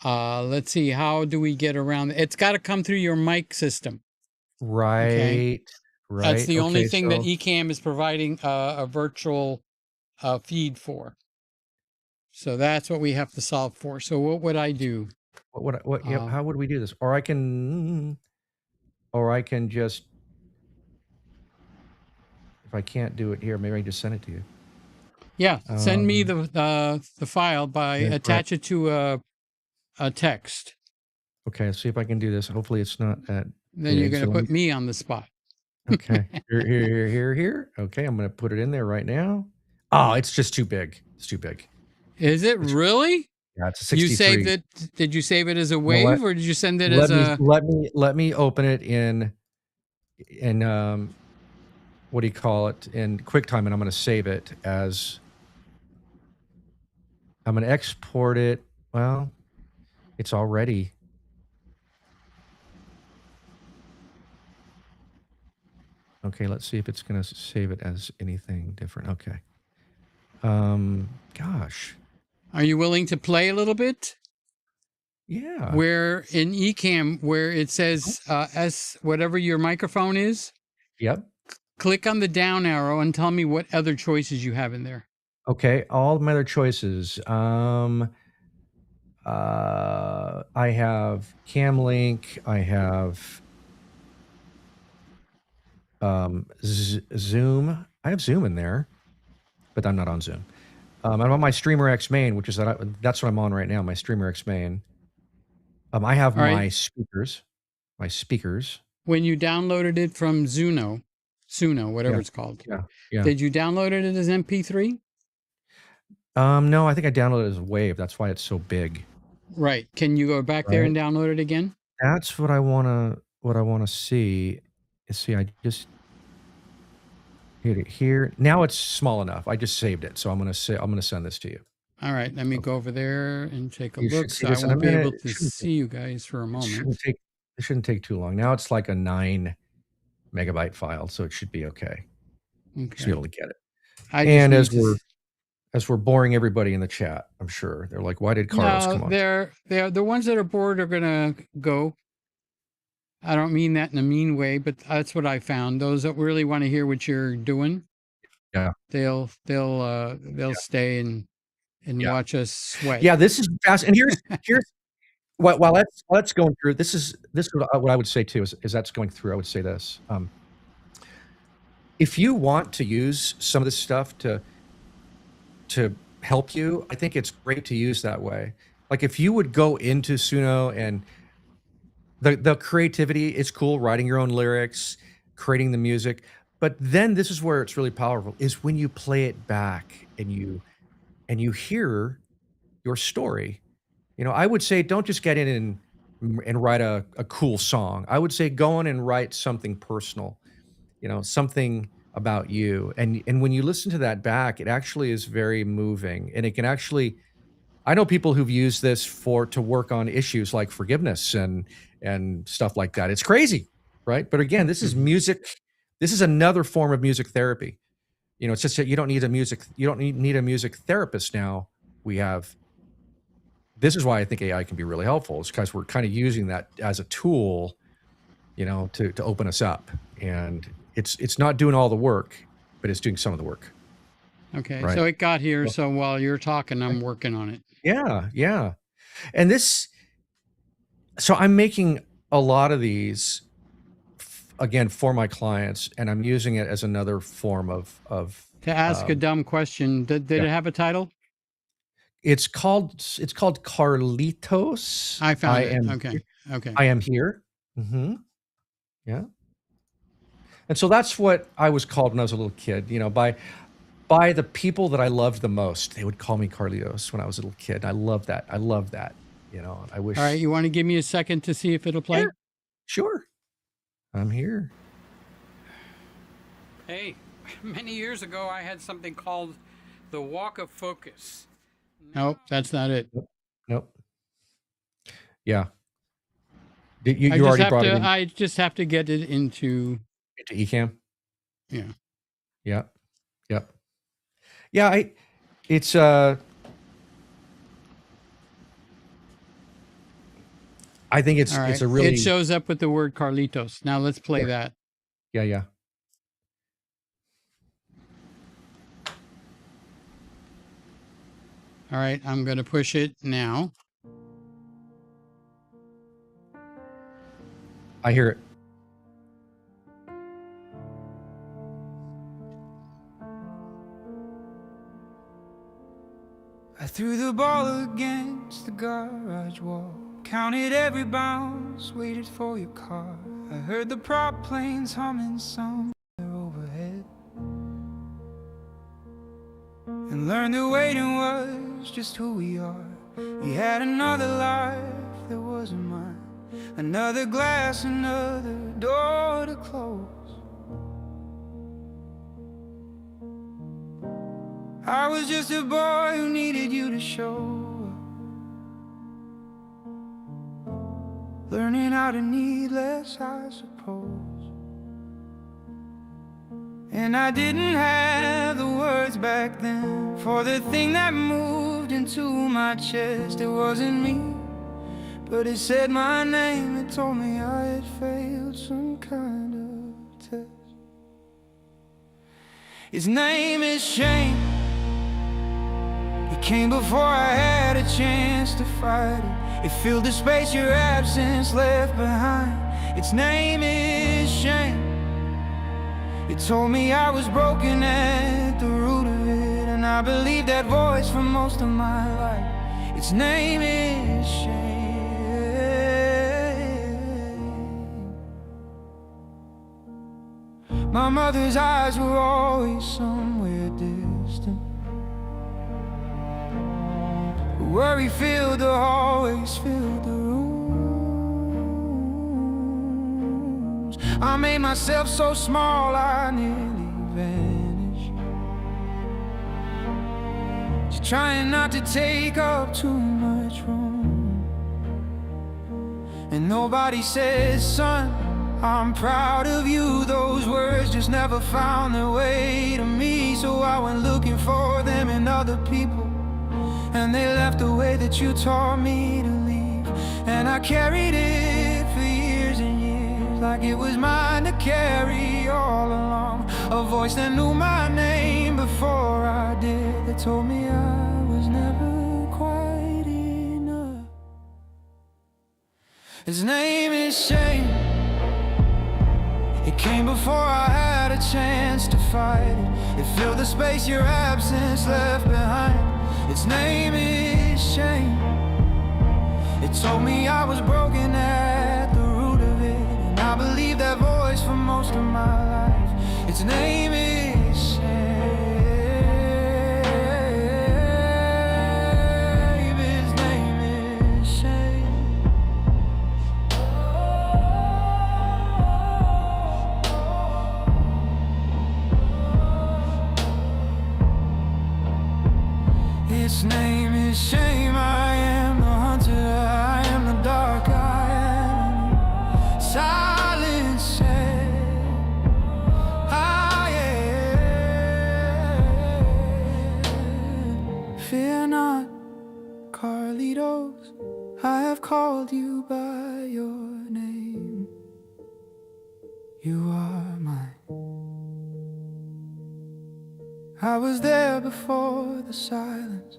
let's see. How do we get around? It's got to come through your mic system. Right. Okay? Right. That's the only thing that Ecamm is providing a virtual feed for. So that's what we have to solve for. So what would I do? How would we do this? Or I can just, if I can't do it here, maybe I can just send it to you. Yeah, send me the file by attach it to a text. Okay, let's see if I can do this. Hopefully it's not that. Then you're going to put me on the spot. Okay, here. Okay, I'm going to put it in there right now. Oh, it's just too big. It's too big. Is it really? Yeah, it's a 63. You saved it. Did you save it as a wave, or did you send it as a? Let me open it in what do you call it, in QuickTime, and I'm going to save it as. I'm going to export it. Well, it's already. Okay, let's see if it's going to save it as anything different. Okay. Gosh. Are you willing to play a little bit? Yeah. Where in Ecamm, where it says S, whatever your microphone is. Yep. Click on the down arrow and tell me what other choices you have in there. Okay, all of my other choices. I have CamLink. I have Zoom. I have Zoom in there, but I'm not on Zoom. I'm on my Streamer X main, which is that's what I'm on right now. My Streamer X main. I have my speakers. My speakers. When you downloaded it from Suno, whatever it's called. Yeah. Did you download it as MP3? No, I think I downloaded it as Wave. That's why it's so big. Right. Can you go back there and download it again? That's what I wanna see. See, I just hit it here. Now it's small enough. I just saved it, so I'm gonna send this to you. All right, let me go over there and take a look. So I won't be able to see you guys for a moment. It shouldn't take too long. Now it's like a 9 megabyte file, so it should be okay. Should be able to get it. And as we're boring everybody in the chat, I'm sure they're like, "Why did Carlos come on?" They're the ones that are bored are gonna go. I don't mean that in a mean way, but that's what I found. Those that really want to hear what you're doing, Yeah. they'll stay and Yeah. watch us sweat. Yeah, this is fast. And here's while that's going through, this is what I would say too is that's going through. I would say this. If you want to use some of this stuff to help you, I think it's great to use that way. Like if you would go into Suno and the creativity, it's cool writing your own lyrics, creating the music, but then this is where it's really powerful is when you play it back and you hear your story. You know, I would say don't just get in and write a cool song. I would say go in and write something personal, you know, something about you. And when you listen to that back, it actually is very moving. And it can actually, I know people who've used this to work on issues like forgiveness and stuff like that. It's crazy, right? But again, this is music. This is another form of music therapy. You know, it's just that you don't need a music therapist now. This is why I think AI can be really helpful, is because we're kind of using that as a tool, you know, to open us up. And it's not doing all the work, but it's doing some of the work. Okay, right? so it got here. So while you're talking, I'm working on it. Yeah, yeah. And so I'm making a lot of these again for my clients, and I'm using it as another form of To ask a dumb question, did it have a title? It's called Carlitos. I found it. Okay. Okay. I am here. Yeah. And so that's what I was called when I was a little kid, you know, by the people that I loved the most. They would call me Carlitos when I was a little kid. I love that. I love that. You know, I wish. All right. You want to give me a second to see if it'll play? Sure. I'm here. Hey, many years ago, I had something called the Walk of Focus. Nope, that's not it. Nope. Yeah. You already brought it in. I just have to get it into Ecamm. Yeah. Yeah. Yep. Yeah. I think it's a really. It shows up with the word Carlitos. Now let's play that. Yeah. Yeah. All right, I'm going to push it now. I hear it. I threw the ball against the garage wall, counted every bounce, waited for your car. I heard the prop planes humming somewhere overhead, and learned that waiting was just who we are. We had another life that wasn't mine, another glass, another door to close. I was just a boy who needed you to show up, learning how to need less, I suppose. And I didn't have the words back then for the thing that moved into my chest. It wasn't me, but it said my name. It told me I had failed some kind of test. His name is shame. It came before I had a chance to fight it. It filled the space your absence left behind. Its name is shame. It told me I was broken at the root of it, and I believed that voice for most of my life. Its name is shame. My mother's eyes were always somewhere distant. Worry filled the hallways, filled the rooms. I made myself so small I nearly vanished, just trying not to take up too much room. And nobody says, son, I'm proud of you. Those words just never found their way to me. So I went looking for them in other people, and they left the way that you taught me to leave. And I carried it for years and years. like it was mine to carry all along. A voice that knew my name before I did, that told me I was never quite enough. His name is shame. It came before I had a chance to fight it. It filled the space your absence left behind. Its name is shame. It told me I was broken at the root of it, and I believed that voice for most of my life. Its name is shame. Its name is shame. Its name is shame. I am the hunter, I am the dark, I am silence. I am. Fear not, Carlitos, I have called you by your name. You are mine. I was there before the silence,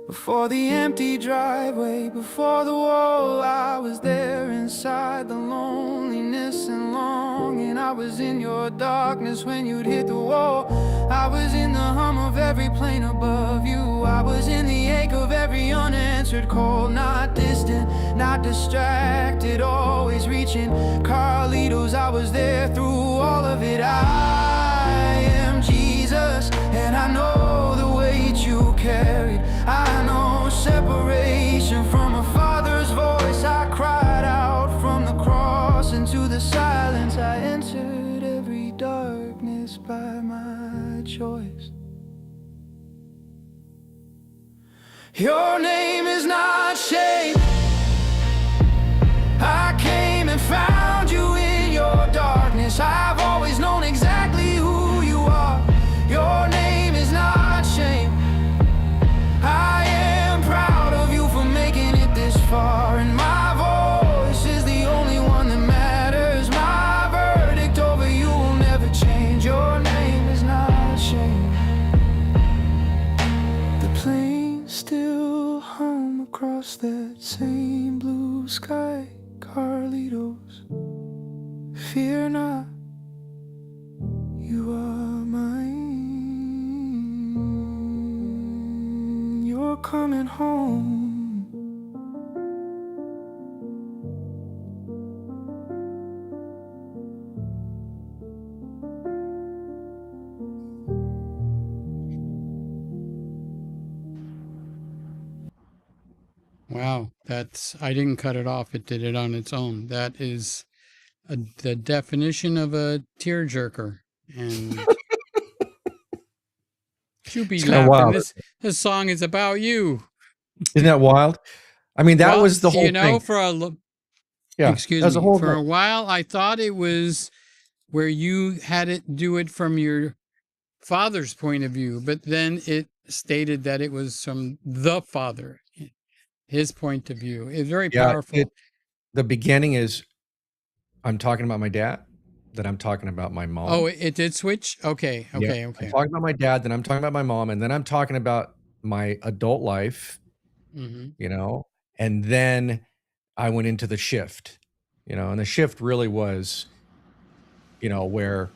before the empty driveway, before the wall. I was there inside the loneliness and longing. I was in your darkness when you'd hit the wall. I was in the hum of every plane above you. I was in the ache of every unanswered call. Not distant, not distracted, always reaching. Carlitos, I was there through all of it. I am Jesus, and I know the weight you carried. I know separation from a father's voice. I cried out from the cross into the silence. I entered every darkness by my choice. Your name is not shame. I came and found you in your darkness. I've always known exactly who you are. Your name is not shame. I am proud of you for making it this far, and my voice is the only one that matters. My verdict over you will never change. Your name is not shame. The planes still hum across that same blue sky. Carlitos, fear not, you are mine. You're coming home. Wow, I didn't cut it off. It did it on its own. That is the definition of a tearjerker. And you be It's kind of laughing. wild. This song is about you. Isn't that wild? I mean, that was the whole you know, thing. Yeah, excuse that was the me, whole for a thing. while I thought it was where you had it do it from your father's point of view, but then it stated that it was from the father, his point of view. It's very Yeah, powerful. the beginning is I'm talking about my dad, then I'm talking about my mom. Oh, it did switch? Okay, Yeah, okay. I'm talking about my dad, then I'm talking about my mom, and then I'm talking about my adult life, Mm-hmm. you know, and then I went into the shift, you know, and the shift really was, you know, where,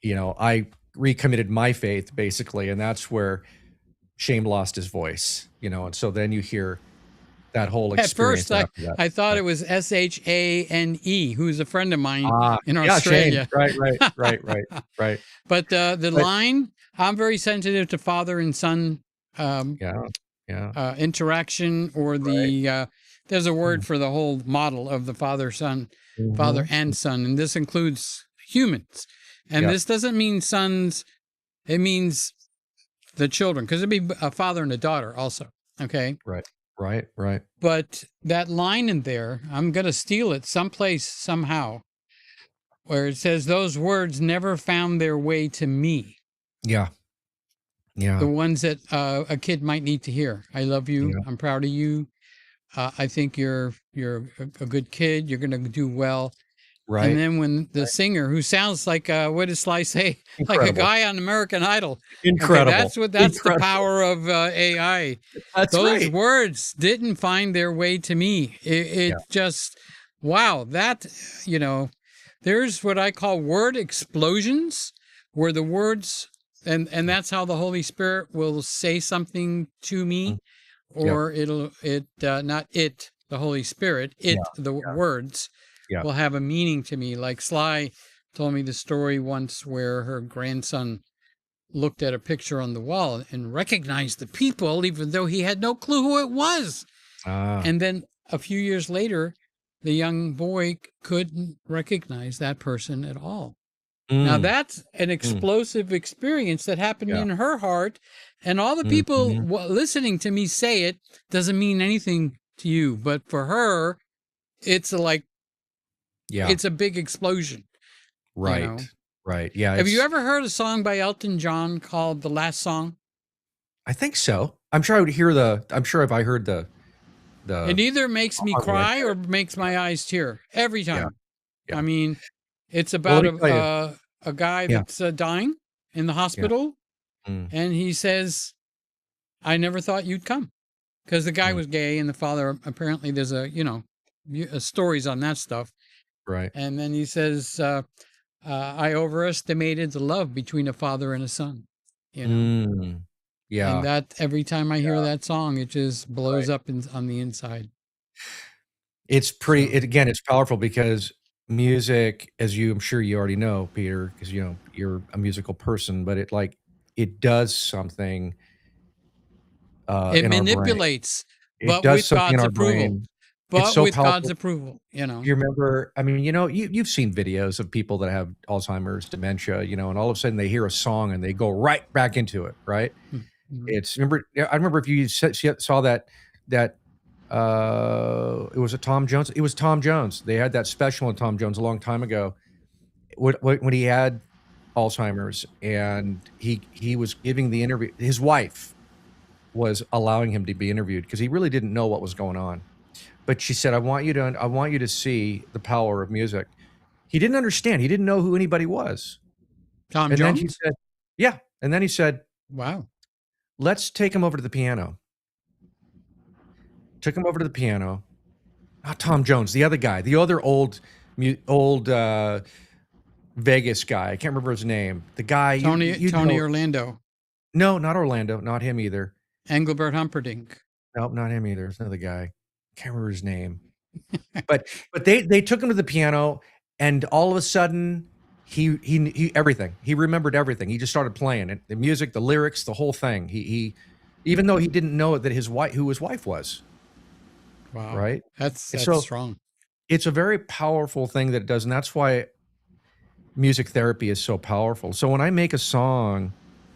you know, I recommitted my faith basically, and that's where Shame lost his voice, you know, and so then you hear that whole At experience first, after that. I thought it was Shane, who's a friend of mine in Yeah, Australia. Shane. Right. But the line, I'm very sensitive to father and son Yeah. interaction, or the there's a word for the whole model of the father and son, and this includes humans. And this doesn't mean sons; it means the children, because it'd be a father and a daughter also. Okay. Right. But that line in there, I'm gonna steal it someplace somehow, where it says those words never found their way to me. Yeah. The ones that a kid might need to hear. I love you. Yeah. I'm proud of you. I think you're a good kid. You're going to do well. And Right. then when the singer, who sounds like what does Sly say? Like a Incredible. guy on American Idol. Okay, Incredible. that's the Incredible. power of AI. That's Those right. words didn't find their way to me. It Yeah. just, wow, that, there's what I call word explosions, where the words, and that's how the Holy Spirit will say something to Mm. me, Yep. or not it, the Holy Spirit, Yeah. the words Yeah. will have a meaning to me. Like Sly told me the story once where her grandson looked at a picture on the wall and recognized the people, even though he had no clue who it was. Ah. And then a few years later, the young boy couldn't recognize that person at all. Now, Mm. that's an explosive experience that happened Yeah. in her heart. And all the people Mhm. listening to me say it doesn't mean anything to you. But for her, it's Yeah. it's a big explosion. Right. Right. Yeah. Have you ever heard a song by Elton John called The Last Song? I think so. I'm sure I would hear I'm sure if I heard the It either makes me song, I'd cry get or it. makes my eyes tear every Yeah. time. Yeah. I mean, it's Well, let about me tell you. a guy Yeah. that's dying in the Yeah. hospital, Mm. and he says, "I never thought you'd come," because the guy Mm. was gay, and the father apparently there's stories on that stuff. Right. And then he says, "I overestimated the love between a father and a son," Mm. And Yeah. that every time I hear Yeah. that song, it just blows Right. up on the inside. It's pretty. So Again, it's powerful because music, as I'm sure you already know, Peter, because you're a musical person, but it does something it in our brain. manipulates, It but does with something in God's our approval. brain. It's But so with God's powerful. approval. You remember, I mean, you've seen videos of people that have Alzheimer's, dementia, and all of a sudden they hear a song and they go right back into it, right? Mhm. I remember if you saw that it was a Tom Jones. It was Tom Jones. They had that special on Tom Jones a long time ago when he had Alzheimer's, and he was giving the interview. His wife was allowing him to be interviewed because he really didn't know what was going on. But she said, I want you to see the power of music. He didn't understand. He didn't know who anybody was. Tom And then she Jones? said, yeah. And then he said, Wow. let's take him over to the piano. Took him over to the piano. Not Tom Jones, the other guy, the other old Vegas guy. I can't remember his name. The guy Tony Orlando. No, not Orlando. Not him either. Engelbert Humperdinck. Nope, not him either. It's another guy. Can't remember his name. But they took him to the piano, and all of a sudden he everything. He remembered everything. He just started playing it. The music, the lyrics, the whole thing. He even though he didn't know that who his wife was. Wow. Right? That's So strong. it's a very powerful thing that it does, and that's why music therapy is so powerful. So when I make a song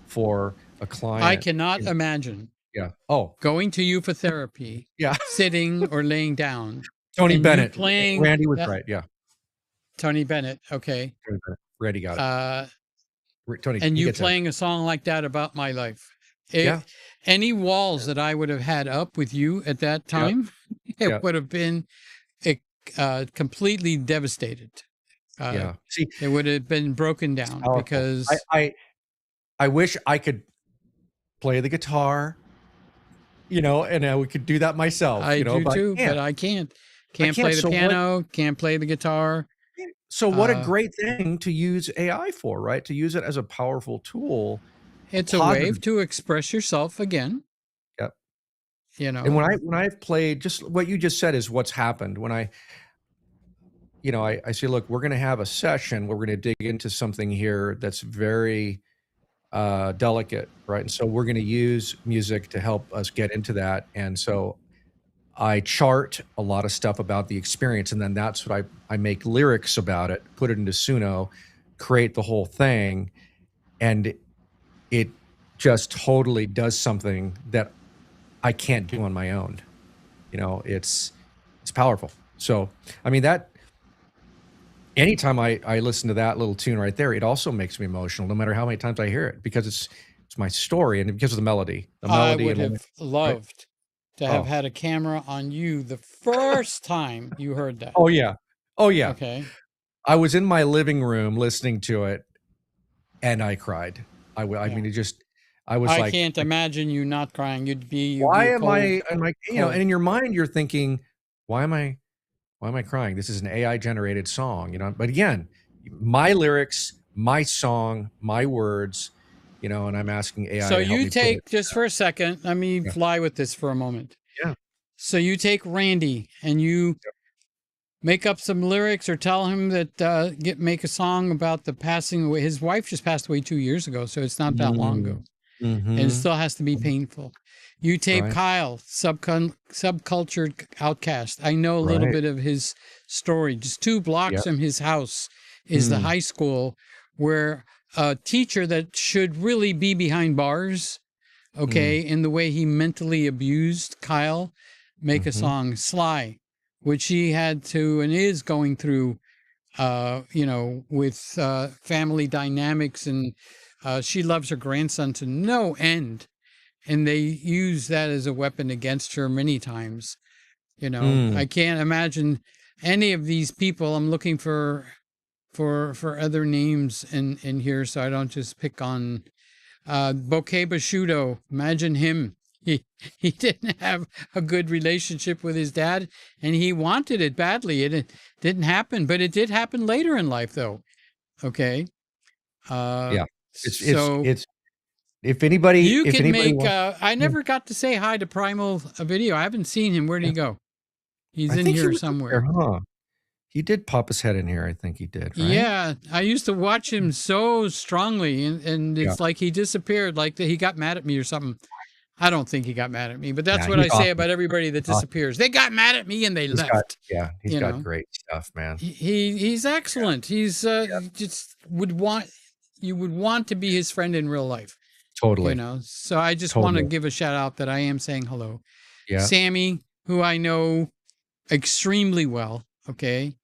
for a client, I cannot imagine going to you for therapy, yeah, sitting or laying down. Tony and Bennett, you playing Randy was right, yeah, Tony Bennett, okay. Tony Bennett. Randy got it. Tony, And he you gets it. playing a song like that about my life. Yeah. Any walls that I would have had up with you at that time, it would have been completely devastated. Yeah. See, it would have been broken down because I wish I could play the guitar, and we could do that myself. I do but too, I can't. but I can't. Can't play the So piano, can't play the guitar. So what a great thing to use AI for, right? To use it as a powerful tool. It's a way to express yourself again. Yep. And when I've played, just what you just said is what's happened. When I say, look, we're going to have a session where we're going to dig into something here that's very delicate, right? And so we're going to use music to help us get into that. And so I chart a lot of stuff about the experience, and then that's what I make lyrics about it, put it into Suno, create the whole thing, and it just totally does something that I can't do on my own. It's powerful. So, I mean, that anytime I listen to that little tune right there, it also makes me emotional, no matter how many times I hear it, because it's my story and because of the melody. I would have loved to have had a camera on you the first time you heard that. Oh yeah. Okay. I was in my living room listening to it, and I cried. I mean, it just, I was I like, can't imagine you not crying. You'd be why a am cold, I'm like, you know, cold. and in your mind, you're thinking, why am I crying? This is an AI generated song, you know. But again, my lyrics, my song, my words, you know, and I'm asking AI So to help you me put it. take, just for a second, let me Yeah. fly with this for a moment. Yeah. So you take Randy and you make up some lyrics or tell him that make a song about the passing away. His wife just passed away 2 years ago, so it's not that long ago. And it Mm-hmm. still has to be painful. You tape Right. Kyle, subcultured outcast. I know a little Right. bit of his story. Just 2 blocks Yep. from his house is the Mm. high school where a teacher that should really be behind bars, okay, in the way he mentally abused Kyle, make a Mm-hmm. song, Sly, which he had to and is going through, you know, with family dynamics. And she loves her grandson to no end. And they use that as a weapon against her many times. You know, Mm. I can't imagine any of these people. I'm looking for other names in here, so I don't just pick on Bouquet Bashudo. Imagine him. He didn't have a good relationship with his dad, and he wanted it badly. It didn't happen, but it did happen later in life, though. Okay. Yeah. So It's if you could anybody make. wants, I yeah. never got to say hi to Primal Video. I haven't seen him. Where did Yeah. he go? He's I in think he here was up there, somewhere. huh? He did pop his head in here. I think he did, right? Yeah, I used to watch him so strongly, and Yeah. it's like he disappeared, like he got mad at me or something. I don't think he got mad at me, but that's Yeah, what he's I say awesome. about everybody that Awesome. disappears. They got mad at me and they left. He's You got know, great stuff, man. he's excellent. He's just you would want to be his friend in real life. You Totally. know, so I just want to Totally. give a shout out that I am saying hello. Yeah. Sammy, who I know extremely well. Okay.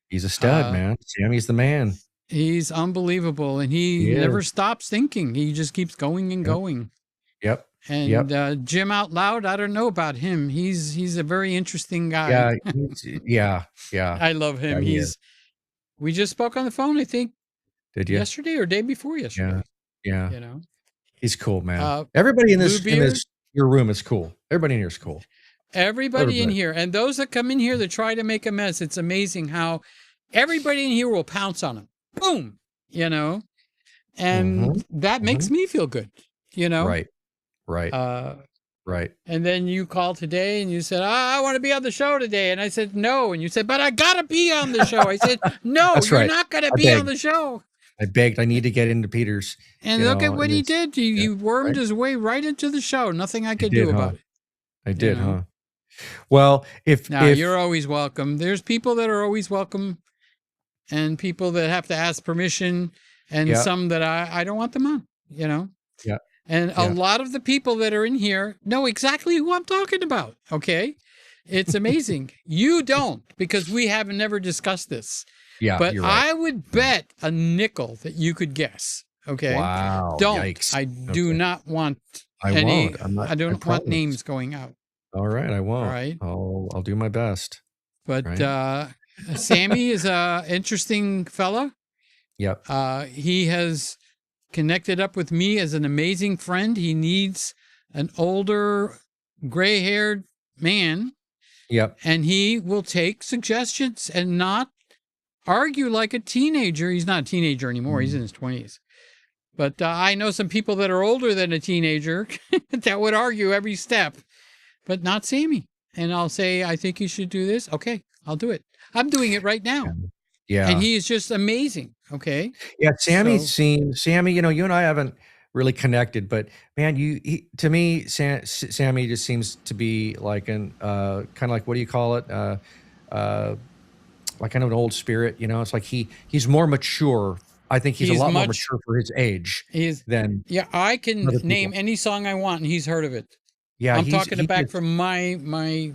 He's a stud, man. Sammy's the man. He's unbelievable, and he He never is. stops thinking. He just keeps going and Yep. going. Yep. And Jim Out Loud, I don't know about him. He's a very interesting guy. Yeah. Yeah. I love him. Yeah, he is. We just spoke on the phone, I think, Did you? yesterday or day before yesterday. Yeah. You know, He's cool, man. Everybody in your room is cool. Everybody in here is cool. Everybody in here, and those that come in here that try to make a mess, it's amazing how everybody in here will pounce on them. Boom, you know, and that makes me feel good, you know. Right. Right. And then you called today and you said, I want to be on the show today. And I said, no. And you said, but I got to be on the show. I said, no, you're not going to be on the show. I begged. I need to get into Peter's. And look at what he did. He wormed his way right into the show. Nothing I could do about it. I did, huh? Well, if you're always welcome. There's people that are always welcome and people that have to ask permission and some that I don't want them on, you know? Yeah. And a lot of the people that are in here know exactly who I'm talking about, okay? It's amazing. You don't, because we have never discussed this. Yeah, but you're right. I would bet a nickel that you could guess, okay? Wow. Don't. Yikes. I do not want I don't want names going out. All right, I won't. All right. I'll do my best. But Sammy is a interesting fella. Yep. He has connected up with me as an amazing friend. He needs an older, gray-haired man. Yep. And he will take suggestions and not argue like a teenager. He's not a teenager anymore. He's in his 20s. But I know some people that are older than a teenager that would argue every step, but not Sammy. And I'll say, I think you should do this. Okay, I'll do it. I'm doing it right now. Yeah. And he is just amazing. Okay. Yeah. Sammy, you know, you and I haven't really connected, but man, to me, Sammy just seems to be like an, kind of like, what do you call it? Like kind of an old spirit, you know, it's like he's more mature. I think he's a lot more mature for his age than. Yeah. I can name any song I want and he's heard of it. Yeah. I'm talking back from my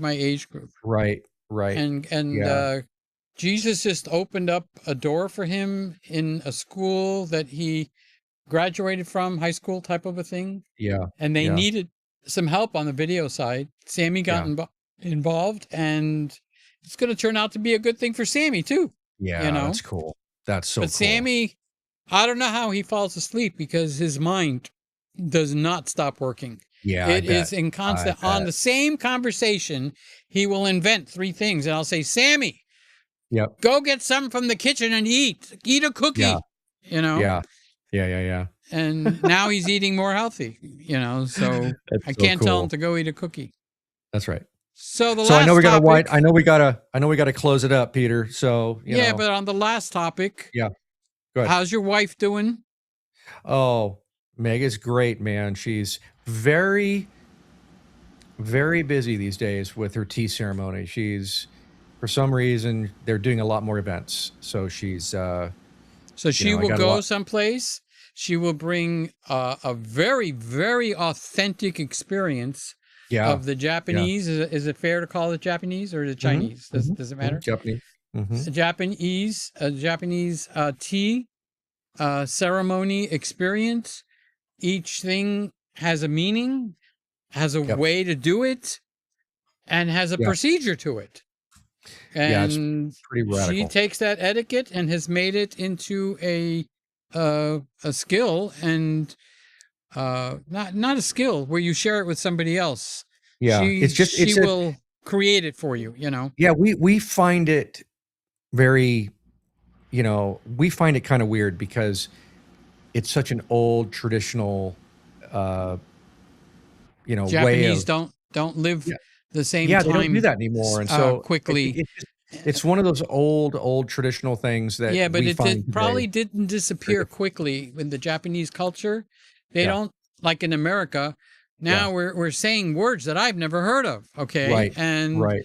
age group. Right. And Jesus just opened up a door for him in a school that he graduated from, high school type of a thing. Yeah. And they needed some help on the video side. Sammy got involved, and it's going to turn out to be a good thing for Sammy too. Yeah, you know? that's cool. That's so But cool. Sammy, I don't know how he falls asleep because his mind does not stop working. Yeah, It is in constant on bet. the same conversation. He will invent 3 things, and I'll say, "Sammy, Yep. go get some from the kitchen and eat. Eat a cookie." Yeah. You know. Yeah. Yeah. And now he's eating more healthy. You know, so That's I so can't tell cool. him to go eat a cookie. That's right. So the So I last know we got to topic. I know we got to close it up, Peter. So you know. But on the last topic, Yeah. Go ahead. how's your wife doing? Oh, Meg is great, man. She's very, very busy these days with her tea ceremony. She's, for some reason, they're doing a lot more events. So she's, So you she know, I will got a go lot. someplace. She will bring a very, very authentic experience Yeah. of the Japanese. Is it fair to call it Japanese or is it Chinese? Does it matter? Japanese. Japanese tea ceremony experience. Each thing has a meaning, has a Yep. way to do it, and has a Yeah. procedure to it. Yeah, it's And pretty she radical. takes that etiquette and has made it into a skill, and not a skill where you share it with somebody else. Yeah. She will create it for you, you know. Yeah, we find it very, you know, we find it kind of weird because it's such an old traditional you know, way Japanese of don't live Yeah. the same Yeah, time they don't do that anymore. And so quickly. it's one of those old traditional things that Yeah, but we it find probably today. didn't disappear quickly in the Japanese culture. They Yeah. don't, like in America. Now Yeah. we're saying words that I've never heard of. Okay. Right. And Right.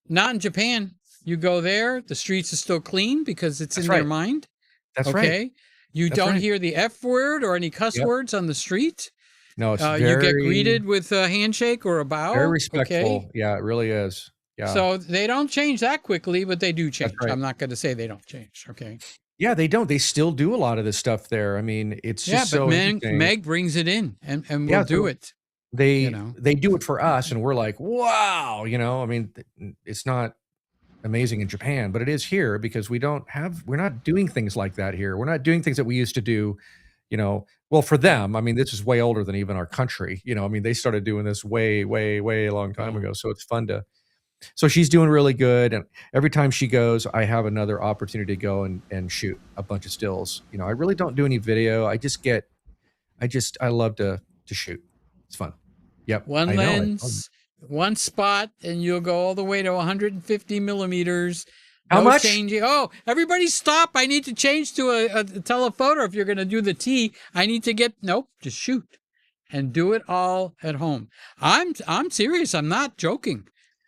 not in Japan. You go there, the streets are still clean because it's That's in their right. mind. That's right. Okay. You That's don't right. hear the F word or any cuss Yep. words on the street. No, it's You get greeted with a handshake or a bow. very respectful. Okay. Yeah, it really is. Yeah. So they don't change that quickly, but they do change. right. I'm not going to say they don't change. Okay. Yeah, they don't. They still do a lot of this stuff there. I mean, it's just but so interesting. Meg brings it in and we'll Yeah, do so it. They you know. they do it for us and we're like, wow, you know, I mean, it's not amazing in Japan, but it is here because we're not doing things like that here. We're not doing things that we used to do, you know. Well, for them, I mean, this is way older than even our country. You know, I mean, they started doing this way a long time ago. So it's fun to so she's doing really good. And every time she goes, I have another opportunity to go and shoot a bunch of stills. You know, I really don't do any video. I love to shoot. It's fun. Yep. One I know. lens, one spot, and you'll go all the way to 150 millimeters. How much? Changing. Oh, everybody stop. I need to change to a telephoto. If you're going to do the T, I need to nope, just shoot and do it all at home. I'm serious. I'm not joking.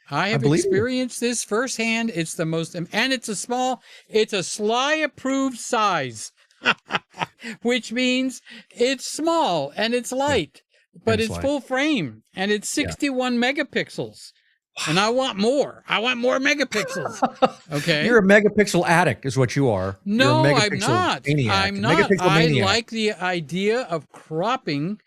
I have experienced this firsthand. It's the most, and it's a Sly approved size, which means it's small and it's light, but it's full frame and it's 61 megapixels. And I want more. I want more megapixels. Okay. You're a megapixel addict is what you are. No, I'm not. Maniac. I'm not. I like the idea of cropping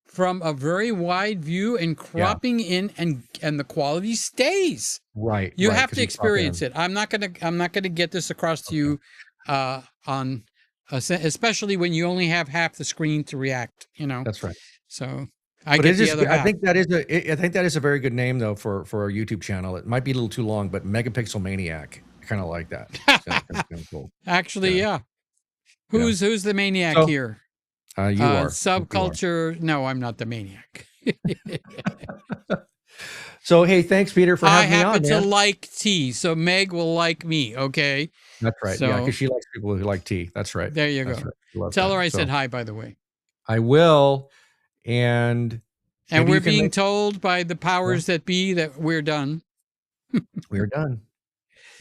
from a very wide view and cropping in and the quality stays. Right. You have to experience it. I'm not gonna get this across to you on especially when you only have half the screen to react, you know. That's right. So I think that is a very good name though for our YouTube channel. It might be a little too long, but Megapixel Maniac. I kind of like that. Sounds kind of cool. Actually, yeah. Who's the maniac here? You are. Subculture. No, I'm not the maniac. So hey, thanks Peter for having me on. I happen to like tea, so Meg will like me. Okay. That's right. So, yeah, because she likes people who like tea. That's right. There you go. Right. Tell her I said hi, by the way. I will. And we're being told by the powers that be that we're done. We're done.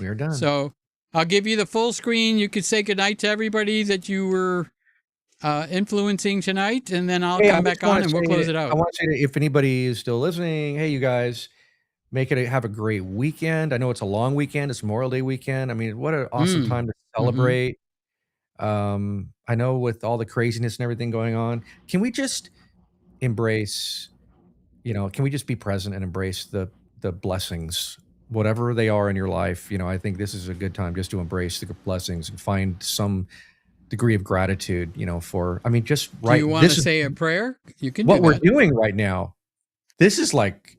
We're done. So I'll give you the full screen. You could say goodnight to everybody that you were influencing tonight, and then I'll come back on and we'll close it out. I want to say that if anybody is still listening, hey, you guys, have a great weekend. I know it's a long weekend. It's Memorial Day weekend. I mean, what an awesome time to celebrate. I know with all the craziness and everything going on, can we just embrace, can we just be present and embrace the blessings whatever they are in your life, I think this is a good time just to embrace the blessings and find some degree of gratitude, for, just Do you want to this is say a prayer? You can what do we're that. doing right now. This is like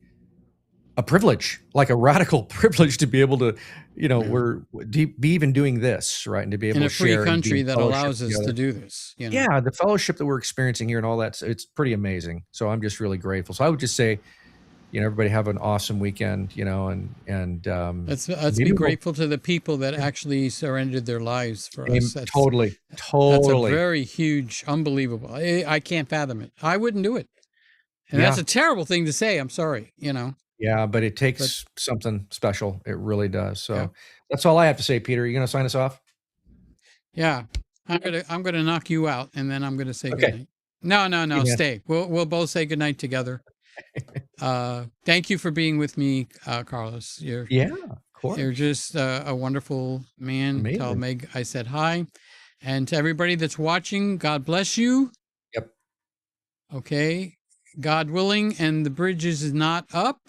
a privilege, like a radical privilege to be able to, be even doing this, right? And to be able In to a free share and be country in that fellowship allows us to together. do this. Yeah, the fellowship that we're experiencing here and all that, it's pretty amazing. So I'm just really grateful. So I would just say, everybody have an awesome weekend, and Let's be maybe we'll, grateful to the people that actually surrendered their lives for us. totally, That's a totally. very huge, unbelievable. I can't fathom it. I wouldn't do it. And Yeah. that's a terrible thing to say. I'm sorry, Yeah, but it takes something special. It really does. So that's all I have to say, Peter. Are you going to sign us off? Yeah. I'm gonna knock you out, and then I'm gonna say Okay. goodnight. No, Yeah. stay. We'll both say goodnight together. Thank you for being with me, Carlos. You're Of course. You're just a wonderful man. Tell Amazing. Meg I said hi. And to everybody that's watching, God bless you. Yep. Okay. God willing, and the bridge is not up.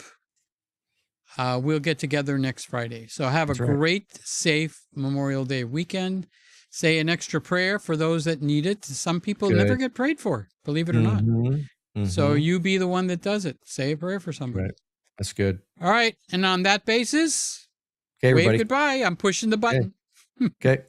We'll get together next Friday. So have That's a right. great, safe Memorial Day weekend. Say an extra prayer for those that need it. Some people never get prayed for, believe it or not. So you be the one that does it. Say a prayer for somebody. Right. That's good. All right. And on that basis, Okay, wave everybody. goodbye. I'm pushing the button. Okay.